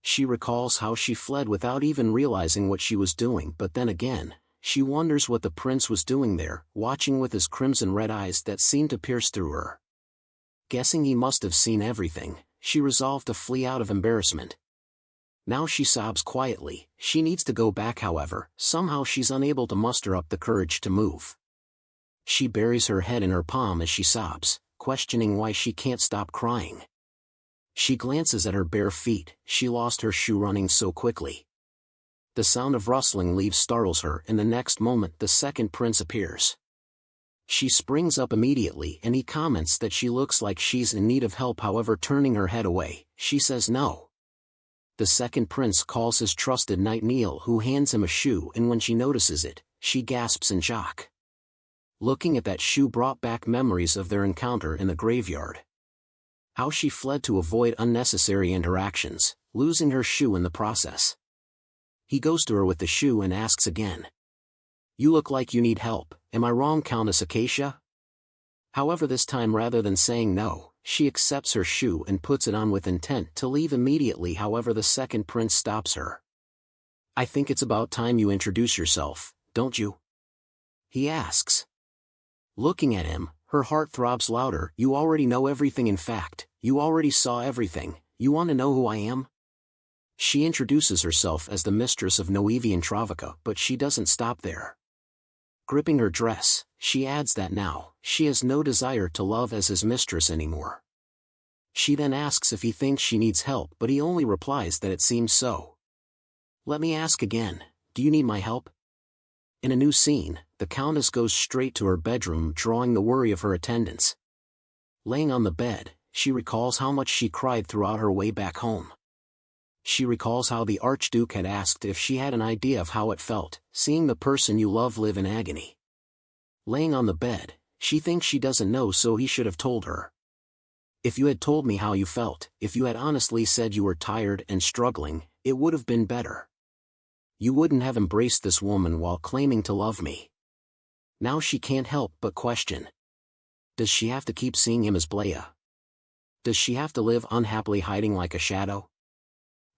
She recalls how she fled without even realizing what she was doing, but then again, she wonders what the prince was doing there, watching with his crimson red eyes that seemed to pierce through her. Guessing he must have seen everything, she resolved to flee out of embarrassment. Now she sobs quietly. She needs to go back, however, somehow she's unable to muster up the courage to move. She buries her head in her palm as she sobs, questioning why she can't stop crying. She glances at her bare feet. She lost her shoe running so quickly. The sound of rustling leaves startles her, and the next moment the second prince appears. She springs up immediately and he comments that she looks like she's in need of help. However, turning her head away, she says no. The second prince calls his trusted knight Neil, who hands him a shoe, and when she notices it, she gasps in shock. Looking at that shoe brought back memories of their encounter in the graveyard. How she fled to avoid unnecessary interactions, losing her shoe in the process. He goes to her with the shoe and asks again. You look like you need help, am I wrong, Countess Acacia? However, this time rather than saying no, she accepts her shoe and puts it on with intent to leave immediately. However, the second prince stops her. I think it's about time you introduce yourself, don't you? He asks. Looking at him, her heart throbs louder. You already know everything. In fact, you already saw everything. You want to know who I am? She introduces herself as the mistress of Noevian Travaka, but she doesn't stop there. Gripping her dress, she adds that now, she has no desire to love as his mistress anymore. She then asks if he thinks she needs help, but he only replies that it seems so. Let me ask again, do you need my help? In a new scene, the Countess goes straight to her bedroom, drawing the worry of her attendants. Laying on the bed, she recalls how much she cried throughout her way back home. She recalls how the Archduke had asked if she had an idea of how it felt, seeing the person you love live in agony. Laying on the bed, she thinks she doesn't know, so he should have told her. If you had told me how you felt, if you had honestly said you were tired and struggling, it would have been better. You wouldn't have embraced this woman while claiming to love me. Now she can't help but question. Does she have to keep seeing him as Blea? Does she have to live unhappily hiding like a shadow?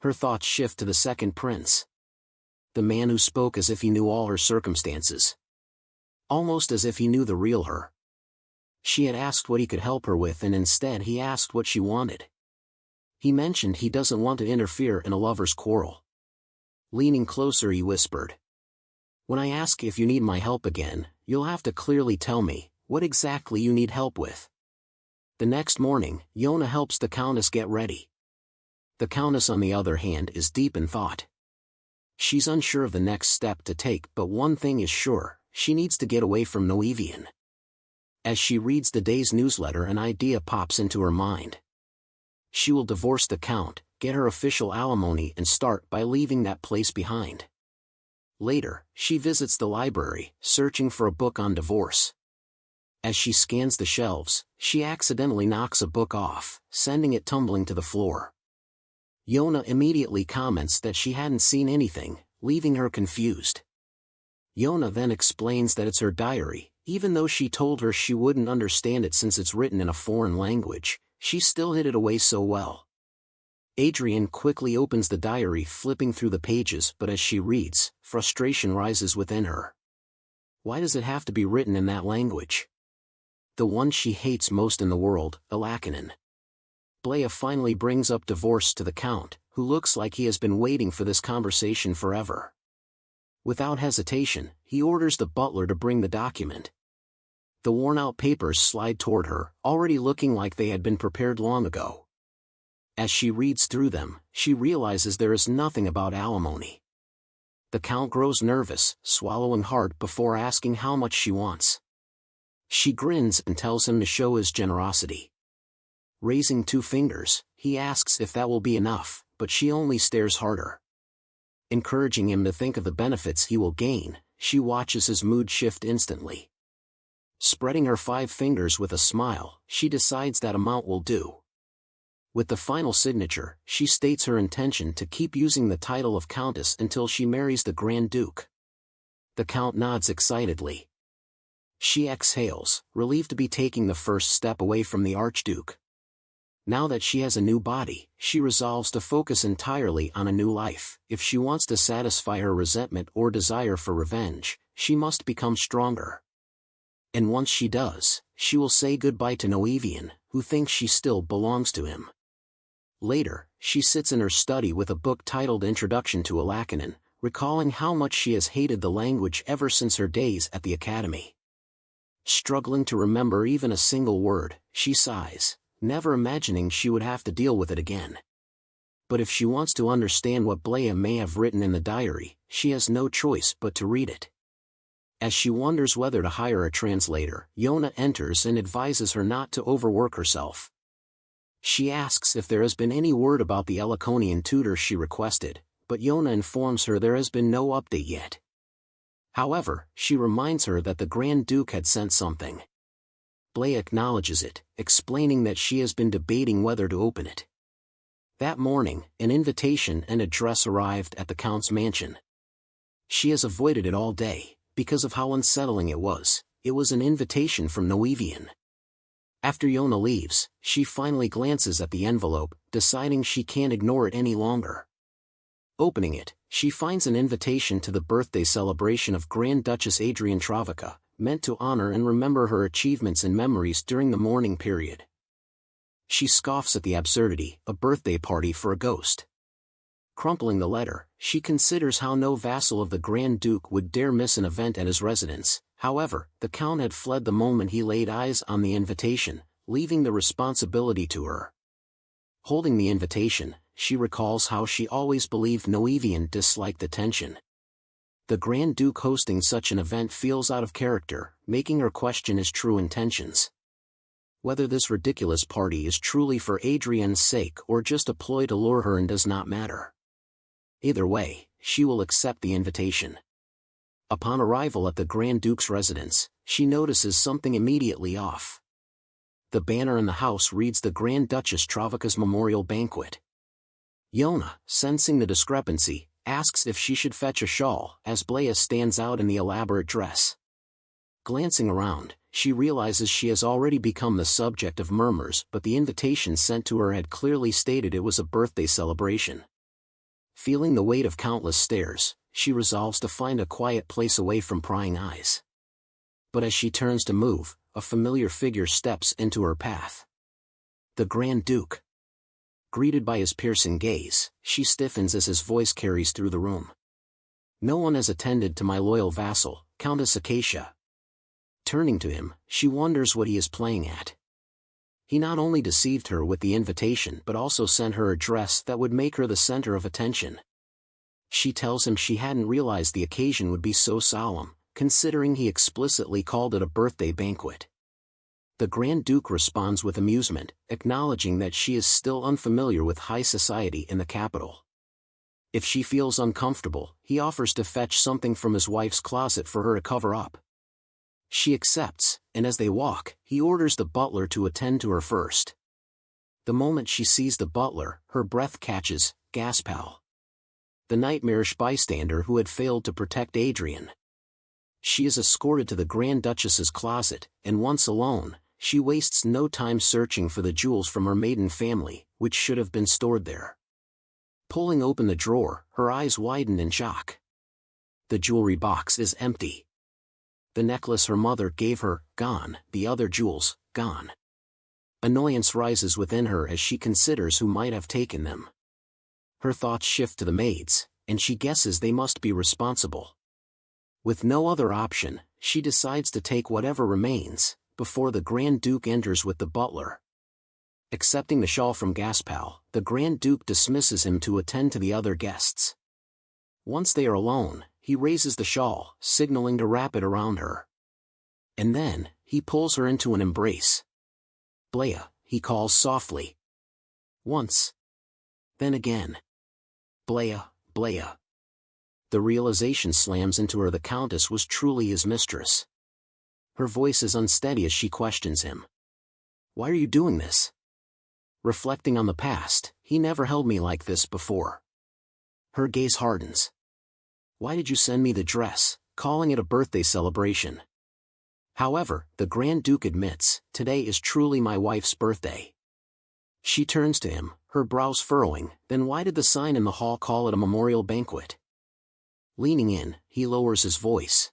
Her thoughts shift to the second prince. The man who spoke as if he knew all her circumstances. Almost as if he knew the real her. She had asked what he could help her with, and instead he asked what she wanted. He mentioned he doesn't want to interfere in a lover's quarrel. Leaning closer, he whispered. When I ask if you need my help again, you'll have to clearly tell me what exactly you need help with. The next morning, Yona helps the Countess get ready. The Countess, on the other hand, is deep in thought. She's unsure of the next step to take, but one thing is sure, she needs to get away from Noevian. As she reads the day's newsletter, an idea pops into her mind. She will divorce the Count, get her official alimony, and start by leaving that place behind. Later, she visits the library, searching for a book on divorce. As she scans the shelves, she accidentally knocks a book off, sending it tumbling to the floor. Yona immediately comments that she hadn't seen anything, leaving her confused. Yona then explains that it's her diary. Even though she told her she wouldn't understand it since it's written in a foreign language, she still hid it away so well. Adrienne quickly opens the diary, flipping through the pages, but as she reads, frustration rises within her. Why does it have to be written in that language? The one she hates most in the world, Elakanen. Blea finally brings up divorce to the Count, who looks like he has been waiting for this conversation forever. Without hesitation, he orders the butler to bring the document. The worn-out papers slide toward her, already looking like they had been prepared long ago. As she reads through them, she realizes there is nothing about alimony. The Count grows nervous, swallowing hard before asking how much she wants. She grins and tells him to show his generosity. Raising 2 fingers, he asks if that will be enough, but she only stares harder. Encouraging him to think of the benefits he will gain, she watches his mood shift instantly. Spreading her 5 fingers with a smile, she decides that amount will do. With the final signature, she states her intention to keep using the title of Countess until she marries the Grand Duke. The Count nods excitedly. She exhales, relieved to be taking the first step away from the Archduke. Now that she has a new body, she resolves to focus entirely on a new life. If she wants to satisfy her resentment or desire for revenge, she must become stronger. And once she does, she will say goodbye to Noevian, who thinks she still belongs to him. Later, she sits in her study with a book titled Introduction to Elakanen, recalling how much she has hated the language ever since her days at the academy. Struggling to remember even a single word, she sighs, never imagining she would have to deal with it again. But if she wants to understand what Blea may have written in the diary, she has no choice but to read it. As she wonders whether to hire a translator, Yona enters and advises her not to overwork herself. She asks if there has been any word about the Elaconian tutor she requested, but Yona informs her there has been no update yet. However, she reminds her that the Grand Duke had sent something. Blea acknowledges it, explaining that she has been debating whether to open it. That morning, an invitation and address arrived at the Count's mansion. She has avoided it all day, because of how unsettling it was. It was an invitation from Noevian. After Yona leaves, she finally glances at the envelope, deciding she can't ignore it any longer. Opening it, she finds an invitation to the birthday celebration of Grand Duchess Adrienne Travica, meant to honor and remember her achievements and memories during the mourning period. She scoffs at the absurdity, a birthday party for a ghost. Crumpling the letter, she considers how no vassal of the Grand Duke would dare miss an event at his residence. However, the Count had fled the moment he laid eyes on the invitation, leaving the responsibility to her. Holding the invitation, she recalls how she always believed Noevian disliked attention. The Grand Duke hosting such an event feels out of character, making her question his true intentions. Whether this ridiculous party is truly for Adrienne's sake or just a ploy to lure her in does not matter. Either way, she will accept the invitation. Upon arrival at the Grand Duke's residence, she notices something immediately off. The banner in the house reads the Grand Duchess Travica's Memorial Banquet. Yona, sensing the discrepancy, asks if she should fetch a shawl, as Blea stands out in the elaborate dress. Glancing around, she realizes she has already become the subject of murmurs, but the invitation sent to her had clearly stated it was a birthday celebration. Feeling the weight of countless stares, she resolves to find a quiet place away from prying eyes. But as she turns to move, a familiar figure steps into her path. The Grand Duke. Greeted by his piercing gaze, she stiffens as his voice carries through the room. "No one has attended to my loyal vassal, Countess Acacia." Turning to him, she wonders what he is playing at. He not only deceived her with the invitation but also sent her a dress that would make her the center of attention. She tells him she hadn't realized the occasion would be so solemn, considering he explicitly called it a birthday banquet. The Grand Duke responds with amusement, acknowledging that she is still unfamiliar with high society in the capital. If she feels uncomfortable, he offers to fetch something from his wife's closet for her to cover up. She accepts, and as they walk, he orders the butler to attend to her first. The moment she sees the butler, her breath catches, Gaspal, the nightmarish bystander who had failed to protect Adrienne. She is escorted to the Grand Duchess's closet, and once alone, she wastes no time searching for the jewels from her maiden family, which should have been stored there. Pulling open the drawer, her eyes widen in shock. The jewelry box is empty. The necklace her mother gave her, gone, the other jewels, gone. Annoyance rises within her as she considers who might have taken them. Her thoughts shift to the maids, and she guesses they must be responsible. With no other option, she decides to take whatever remains, before the Grand Duke enters with the butler. Accepting the shawl from Gaspal, the Grand Duke dismisses him to attend to the other guests. Once they are alone, he raises the shawl, signaling to wrap it around her. And then, he pulls her into an embrace. Blea, he calls softly. Once. Then again. Blea, Blea. The realization slams into her the Countess was truly his mistress. Her voice is unsteady as she questions him. Why are you doing this? Reflecting on the past, he never held me like this before. Her gaze hardens. Why did you send me the dress, calling it a birthday celebration? However, the Grand Duke admits, today is truly my wife's birthday. She turns to him, her brows furrowing, then why did the sign in the hall call it a memorial banquet? Leaning in, he lowers his voice.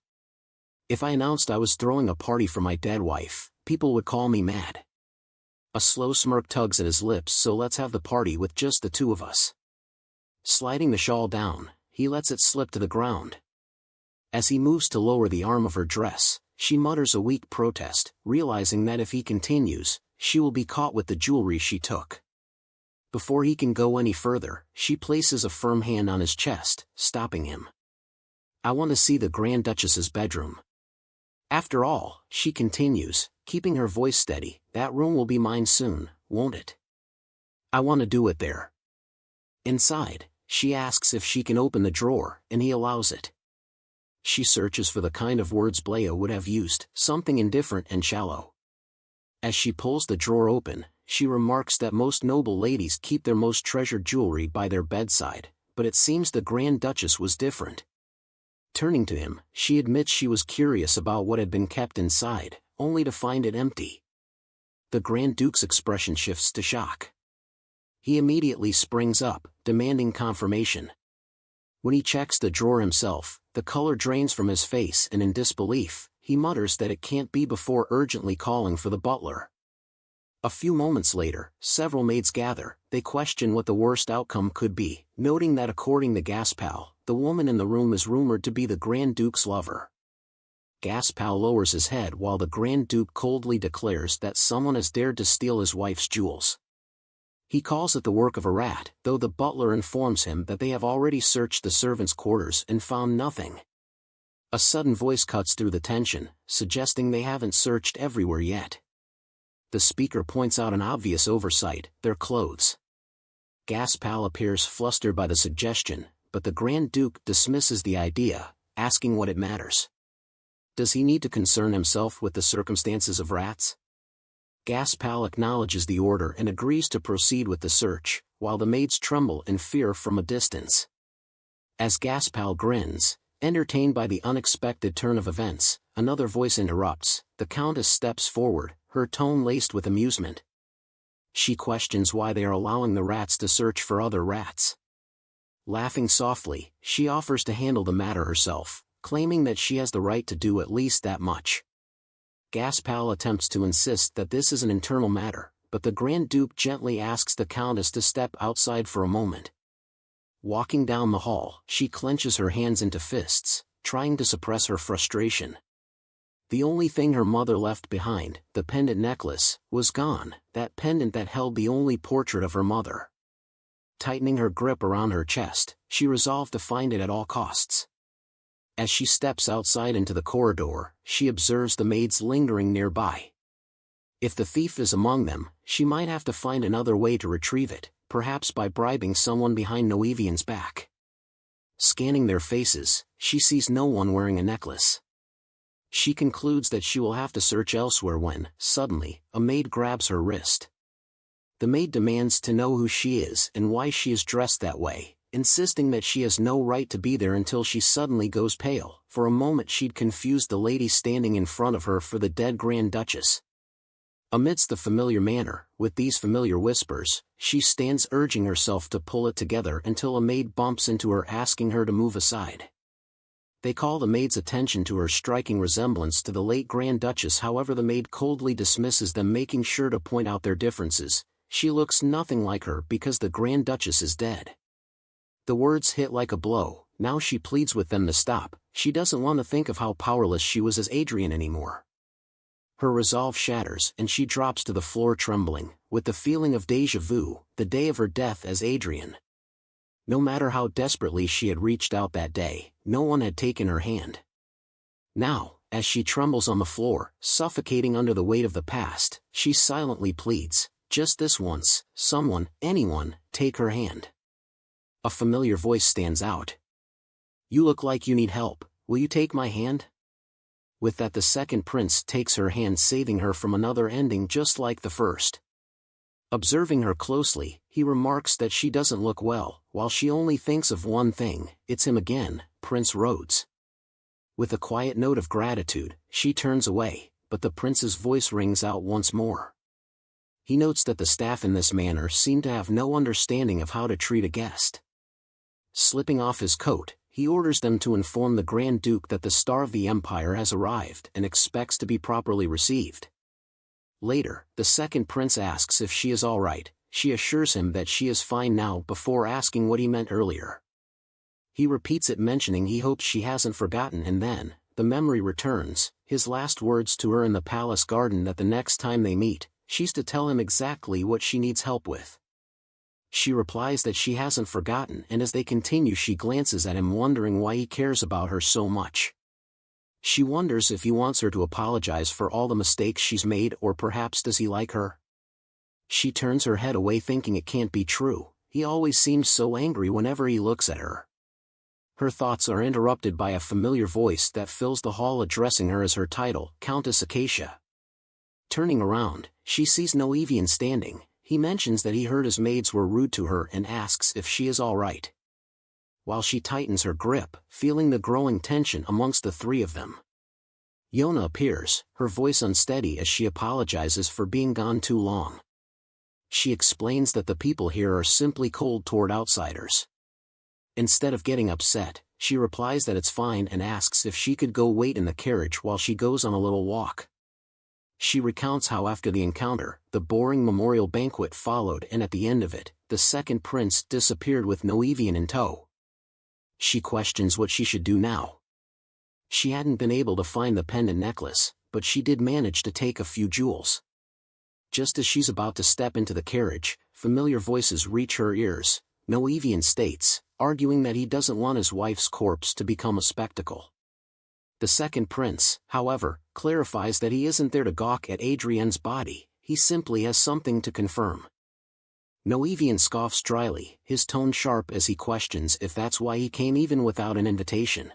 If I announced I was throwing a party for my dead wife, people would call me mad. A slow smirk tugs at his lips, so let's have the party with just the two of us. Sliding the shawl down, he lets it slip to the ground. As he moves to lower the arm of her dress, she mutters a weak protest, realizing that if he continues, she will be caught with the jewelry she took. Before he can go any further, she places a firm hand on his chest, stopping him. I want to see the Grand Duchess's bedroom. After all, she continues, keeping her voice steady, that room will be mine soon, won't it? I want to do it there. Inside, she asks if she can open the drawer, and he allows it. She searches for the kind of words Blea would have used, something indifferent and shallow. As she pulls the drawer open, she remarks that most noble ladies keep their most treasured jewelry by their bedside, but it seems the Grand Duchess was different. Turning to him, she admits she was curious about what had been kept inside, only to find it empty. The Grand Duke's expression shifts to shock. He immediately springs up, demanding confirmation. When he checks the drawer himself, the color drains from his face and in disbelief, he mutters that it can't be before urgently calling for the butler. A few moments later, several maids gather. They question what the worst outcome could be, noting that according to Gaspal, the woman in the room is rumored to be the Grand Duke's lover. Gaspal lowers his head while the Grand Duke coldly declares that someone has dared to steal his wife's jewels. He calls it the work of a rat, though the butler informs him that they have already searched the servants' quarters and found nothing. A sudden voice cuts through the tension, suggesting they haven't searched everywhere yet. The speaker points out an obvious oversight, their clothes. Gaspal appears flustered by the suggestion, but the Grand Duke dismisses the idea, asking what it matters. Does he need to concern himself with the circumstances of rats? Gaspal acknowledges the order and agrees to proceed with the search, while the maids tremble in fear from a distance. As Gaspal grins, entertained by the unexpected turn of events, another voice interrupts. The Countess steps forward, her tone laced with amusement. She questions why they are allowing the rats to search for other rats. Laughing softly, she offers to handle the matter herself, claiming that she has the right to do at least that much. Gaspal attempts to insist that this is an internal matter, but the Grand Duke gently asks the Countess to step outside for a moment. Walking down the hall, she clenches her hands into fists, trying to suppress her frustration. The only thing her mother left behind, the pendant necklace, was gone, that pendant that held the only portrait of her mother. Tightening her grip around her chest, she resolved to find it at all costs. As she steps outside into the corridor, she observes the maids lingering nearby. If the thief is among them, she might have to find another way to retrieve it, perhaps by bribing someone behind Noevian's back. Scanning their faces, she sees no one wearing a necklace. She concludes that she will have to search elsewhere when, suddenly, a maid grabs her wrist. The maid demands to know who she is and why she is dressed that way, insisting that she has no right to be there until she suddenly goes pale. For a moment she'd confused the lady standing in front of her for the dead Grand Duchess. Amidst the familiar manner, with these familiar whispers, she stands urging herself to pull it together until a maid bumps into her asking her to move aside. They call the maid's attention to her striking resemblance to the late Grand Duchess. However, the maid coldly dismisses them, making sure to point out their differences. She looks nothing like her because the Grand Duchess is dead. The words hit like a blow. Now she pleads with them to stop. She doesn't want to think of how powerless she was as Adrienne anymore. Her resolve shatters and she drops to the floor trembling, with the feeling of déjà vu, the day of her death as Adrienne. No matter how desperately she had reached out that day, no one had taken her hand. Now, as she trembles on the floor, suffocating under the weight of the past, she silently pleads, "Just this once, someone, anyone, take her hand." A familiar voice stands out. "You look like you need help, will you take my hand?" With that, the second prince takes her hand, saving her from another ending just like the first. Observing her closely, he remarks that she doesn't look well, while she only thinks of one thing: it's him again, Prince Rhodes. With a quiet note of gratitude, she turns away, but the prince's voice rings out once more. He notes that the staff in this manor seem to have no understanding of how to treat a guest. Slipping off his coat, he orders them to inform the Grand Duke that the Star of the Empire has arrived and expects to be properly received. Later, the second prince asks if she is all right. She assures him that she is fine now before asking what he meant earlier. He repeats it, mentioning he hopes she hasn't forgotten, and then, the memory returns, his last words to her in the palace garden, that the next time they meet, she's to tell him exactly what she needs help with. She replies that she hasn't forgotten, and as they continue she glances at him, wondering why he cares about her so much. She wonders if he wants her to apologize for all the mistakes she's made, or perhaps does he like her? She turns her head away, thinking it can't be true. He always seems so angry whenever he looks at her. Her thoughts are interrupted by a familiar voice that fills the hall, addressing her as her title, Countess Acacia. Turning around, she sees Noevian standing. He mentions that he heard his maids were rude to her and asks if she is all right. While she tightens her grip, feeling the growing tension amongst the three of them. Yona appears, her voice unsteady as she apologizes for being gone too long. She explains that the people here are simply cold toward outsiders. Instead of getting upset, she replies that it's fine and asks if she could go wait in the carriage while she goes on a little walk. She recounts how after the encounter, the boring memorial banquet followed, and at the end of it, the second prince disappeared with Noevian in tow. She questions what she should do now. She hadn't been able to find the pendant necklace, but she did manage to take a few jewels. Just as she's about to step into the carriage, familiar voices reach her ears. Noevian states, arguing that he doesn't want his wife's corpse to become a spectacle. The second prince, however, clarifies that he isn't there to gawk at Adrienne's body, he simply has something to confirm. Noevian scoffs dryly, his tone sharp as he questions if that's why he came even without an invitation.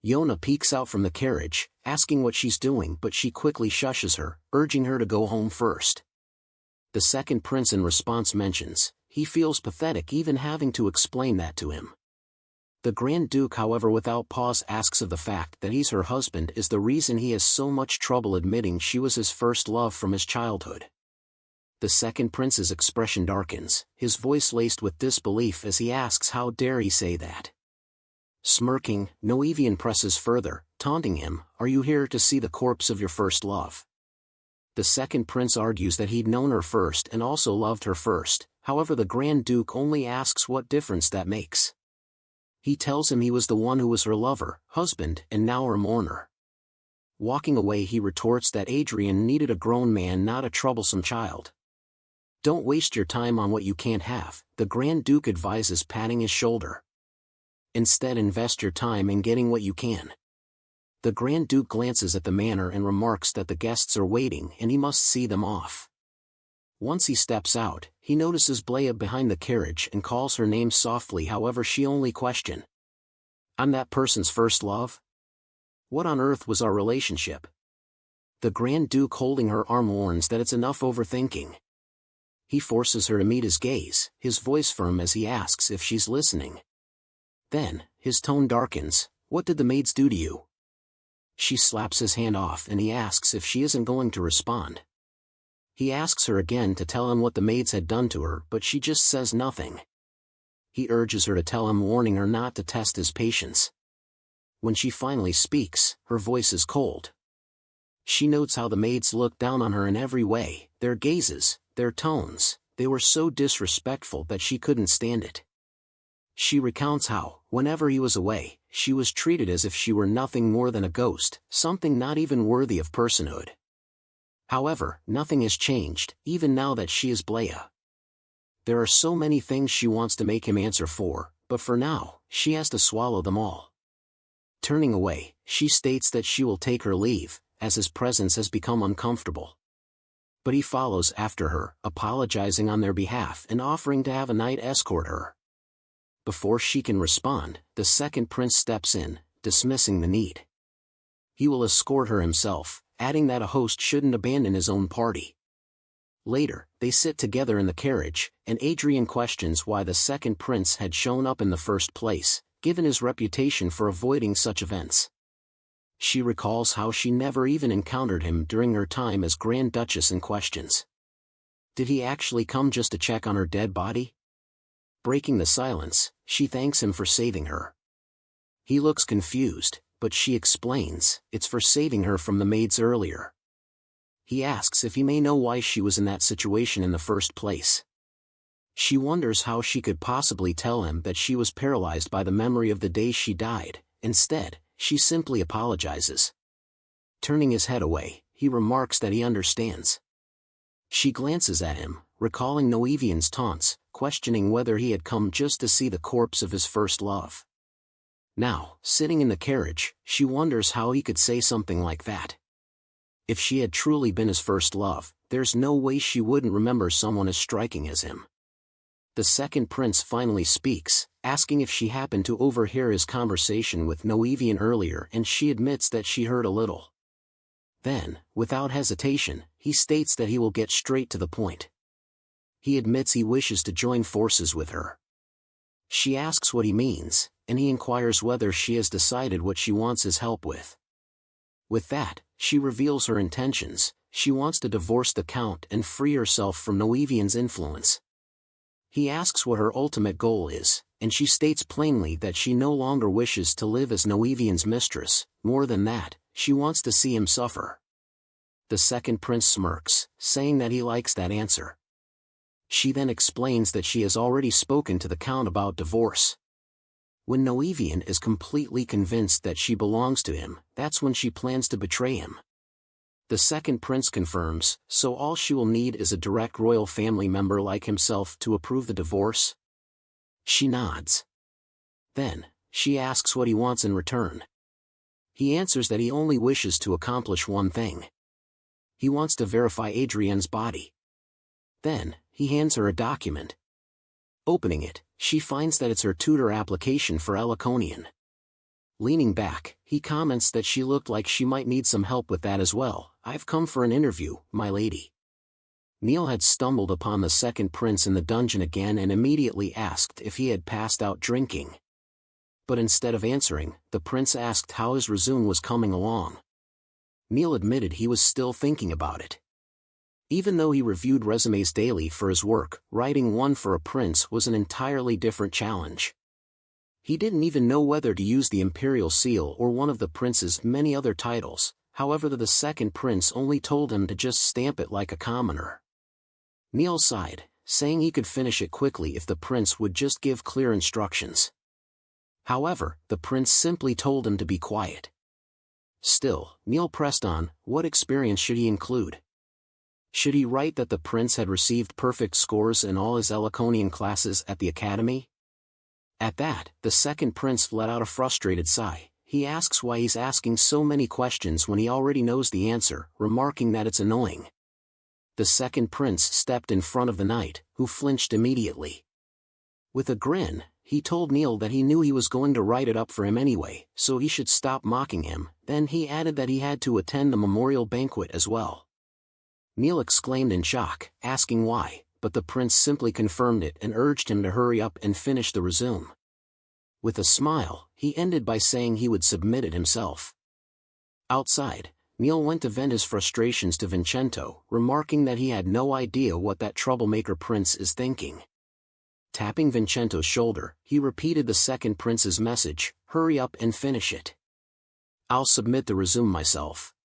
Yona peeks out from the carriage, asking what she's doing, but she quickly shushes her, urging her to go home first. The second prince in response mentions, he feels pathetic even having to explain that to him. The Grand Duke, however, without pause asks if the fact that he's her husband is the reason he has so much trouble admitting she was his first love from his childhood. The second prince's expression darkens, his voice laced with disbelief as he asks how dare he say that. Smirking, Noevian presses further, taunting him, "Are you here to see the corpse of your first love?" The second prince argues that he'd known her first and also loved her first, however the Grand Duke only asks what difference that makes. He tells him he was the one who was her lover, husband, and now her mourner. Walking away, he retorts that Adrienne needed a grown man, not a troublesome child. "Don't waste your time on what you can't have," the Grand Duke advises, patting his shoulder. "Instead, invest your time in getting what you can." The Grand Duke glances at the manor and remarks that the guests are waiting and he must see them off. Once he steps out, he notices Blea behind the carriage and calls her name softly, however she only questions. I'm that person's first love? What on earth was our relationship? The Grand Duke holding her arm warns that it's enough overthinking. He forces her to meet his gaze, his voice firm as he asks if she's listening. Then, his tone darkens. What did the maids do to you? She slaps his hand off and he asks if she isn't going to respond. He asks her again to tell him what the maids had done to her, but she just says nothing. He urges her to tell him, warning her not to test his patience. When she finally speaks, her voice is cold. She notes how the maids looked down on her in every way, their gazes, their tones, they were so disrespectful that she couldn't stand it. She recounts how, whenever he was away, she was treated as if she were nothing more than a ghost, something not even worthy of personhood. However, nothing has changed, even now that she is Blea. There are so many things she wants to make him answer for, but for now, she has to swallow them all. Turning away, she states that she will take her leave, as his presence has become uncomfortable. But he follows after her, apologizing on their behalf and offering to have a knight escort her. Before she can respond, the second prince steps in, dismissing the need. He will escort her himself, adding that a host shouldn't abandon his own party. Later, they sit together in the carriage, and Adrienne questions why the second prince had shown up in the first place, given his reputation for avoiding such events. She recalls how she never even encountered him during her time as Grand Duchess and questions. Did he actually come just to check on her dead body? Breaking the silence, she thanks him for saving her. He looks confused, but she explains, it's for saving her from the maids earlier. He asks if he may know why she was in that situation in the first place. She wonders how she could possibly tell him that she was paralyzed by the memory of the day she died. Instead, she simply apologizes. Turning his head away, he remarks that he understands. She glances at him, recalling Noevian's taunts, questioning whether he had come just to see the corpse of his first love. Now, sitting in the carriage, she wonders how he could say something like that. If she had truly been his first love, there's no way she wouldn't remember someone as striking as him. The second prince finally speaks, asking if she happened to overhear his conversation with Noevian earlier, and she admits that she heard a little. Then, without hesitation, he states that he will get straight to the point. He admits he wishes to join forces with her. She asks what he means, and he inquires whether she has decided what she wants his help with. With that, she reveals her intentions. She wants to divorce the Count and free herself from Noevian's influence. He asks what her ultimate goal is, and she states plainly that she no longer wishes to live as Noevian's mistress. More than that, she wants to see him suffer. The second prince smirks, saying that he likes that answer. She then explains that she has already spoken to the Count about divorce. When Noevian is completely convinced that she belongs to him, that's when she plans to betray him. The second prince confirms, so all she will need is a direct royal family member like himself to approve the divorce? She nods. Then, she asks what he wants in return. He answers that he only wishes to accomplish one thing. He wants to verify Adrienne's body. Then, he hands her a document. Opening it, she finds that it's her tutor application for Elaconian. Leaning back, he comments that she looked like she might need some help with that as well. I've come for an interview, my lady. Neil had stumbled upon the second prince in the dungeon again and immediately asked if he had passed out drinking. But instead of answering, the prince asked how his resume was coming along. Neil admitted he was still thinking about it. Even though he reviewed resumes daily for his work, writing one for a prince was an entirely different challenge. He didn't even know whether to use the imperial seal or one of the prince's many other titles. However, the second prince only told him to just stamp it like a commoner. Neil sighed, saying he could finish it quickly if the prince would just give clear instructions. However, the prince simply told him to be quiet. Still, Neil pressed on. What experience should he include? Should he write that the prince had received perfect scores in all his Elaconian classes at the academy? At that, the second prince let out a frustrated sigh. he asks why he's asking so many questions when he already knows the answer, remarking that it's annoying. The second prince stepped in front of the knight, who flinched immediately. With a grin, he told Neil that he knew he was going to write it up for him anyway, so he should stop mocking him. Then he added that he had to attend the memorial banquet as well. Neil exclaimed in shock, asking why, but the prince simply confirmed it and urged him to hurry up and finish the resume. With a smile, he ended by saying he would submit it himself. Outside, Neil went to vent his frustrations to Vincenzo, remarking that he had no idea what that troublemaker prince is thinking. Tapping Vincenzo's shoulder, he repeated the second prince's message, "Hurry up and finish it. I'll submit the resume myself."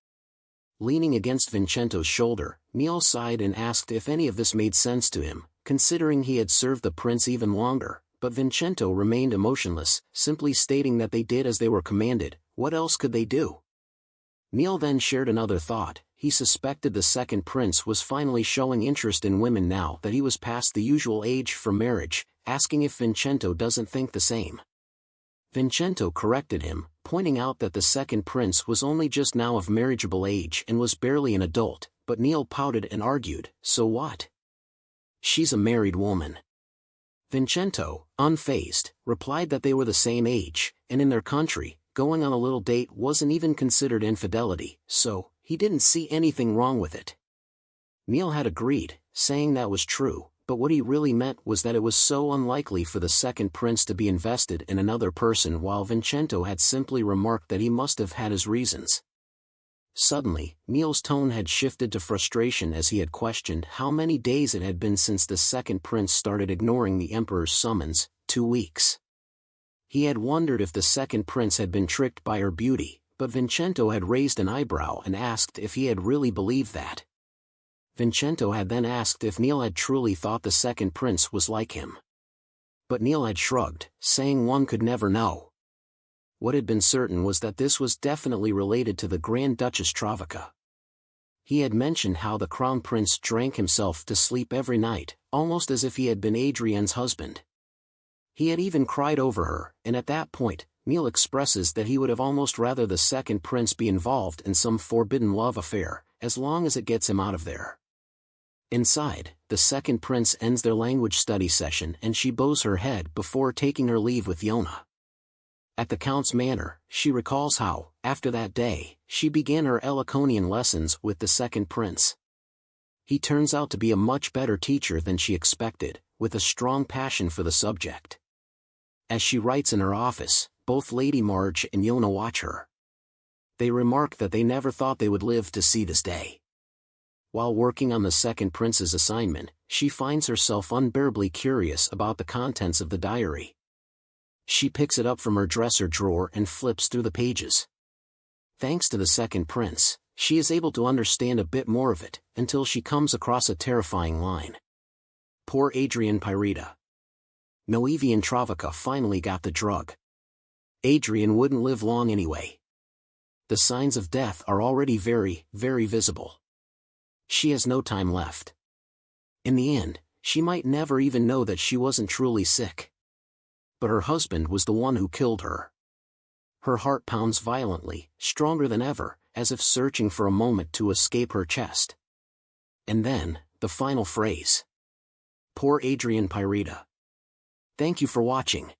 Leaning against Vincenzo's shoulder, Neil sighed and asked if any of this made sense to him, considering he had served the prince even longer, but Vincenzo remained emotionless, simply stating that they did as they were commanded. What else could they do? Neil then shared another thought. He suspected the second prince was finally showing interest in women now that he was past the usual age for marriage, asking if Vincenzo doesn't think the same. Vincenzo corrected him, pointing out that the second prince was only just now of marriageable age and was barely an adult, but Neil pouted and argued, "So what? She's a married woman." Vincenzo, unfazed, replied that they were the same age, and in their country, going on a little date wasn't even considered infidelity, so he didn't see anything wrong with it. Neil had agreed, saying that was true, but what he really meant was that it was so unlikely for the second prince to be invested in another person, while Vincenzo had simply remarked that he must have had his reasons. Suddenly, Neil's tone had shifted to frustration as he had questioned how many days it had been since the second prince started ignoring the emperor's summons. 2 weeks. He had wondered if the second prince had been tricked by her beauty, but Vincenzo had raised an eyebrow and asked if he had really believed that. Vincenzo had then asked if Neil had truly thought the second prince was like him. But Neil had shrugged, saying one could never know. What had been certain was that this was definitely related to the Grand Duchess Travica. He had mentioned how the crown prince drank himself to sleep every night, almost as if he had been Adrienne's husband. He had even cried over her, and at that point, Neil expresses that he would have almost rather the second prince be involved in some forbidden love affair, as long as it gets him out of there. Inside, the second prince ends their language study session and she bows her head before taking her leave with Yona. At the Count's manor, she recalls how, after that day, she began her Elaconian lessons with the second prince. He turns out to be a much better teacher than she expected, with a strong passion for the subject. As she writes in her office, both Lady Marge and Yona watch her. They remark that they never thought they would live to see this day. While working on the second prince's assignment, she finds herself unbearably curious about the contents of the diary. She picks it up from her dresser drawer and flips through the pages. Thanks to the second prince, she is able to understand a bit more of it, until she comes across a terrifying line. Poor Adrienne Pyrita. Noevian Travica finally got the drug. Adrienne wouldn't live long anyway. The signs of death are already very, very visible. She has no time left. In the end, she might never even know that she wasn't truly sick. But her husband was the one who killed her. Her heart pounds violently, stronger than ever, as if searching for a moment to escape her chest. And then, the final phrase. Poor Adrienne Pyrita. Thank you for watching.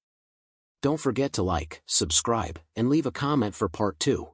Don't forget to like, subscribe, and leave a comment for part 2.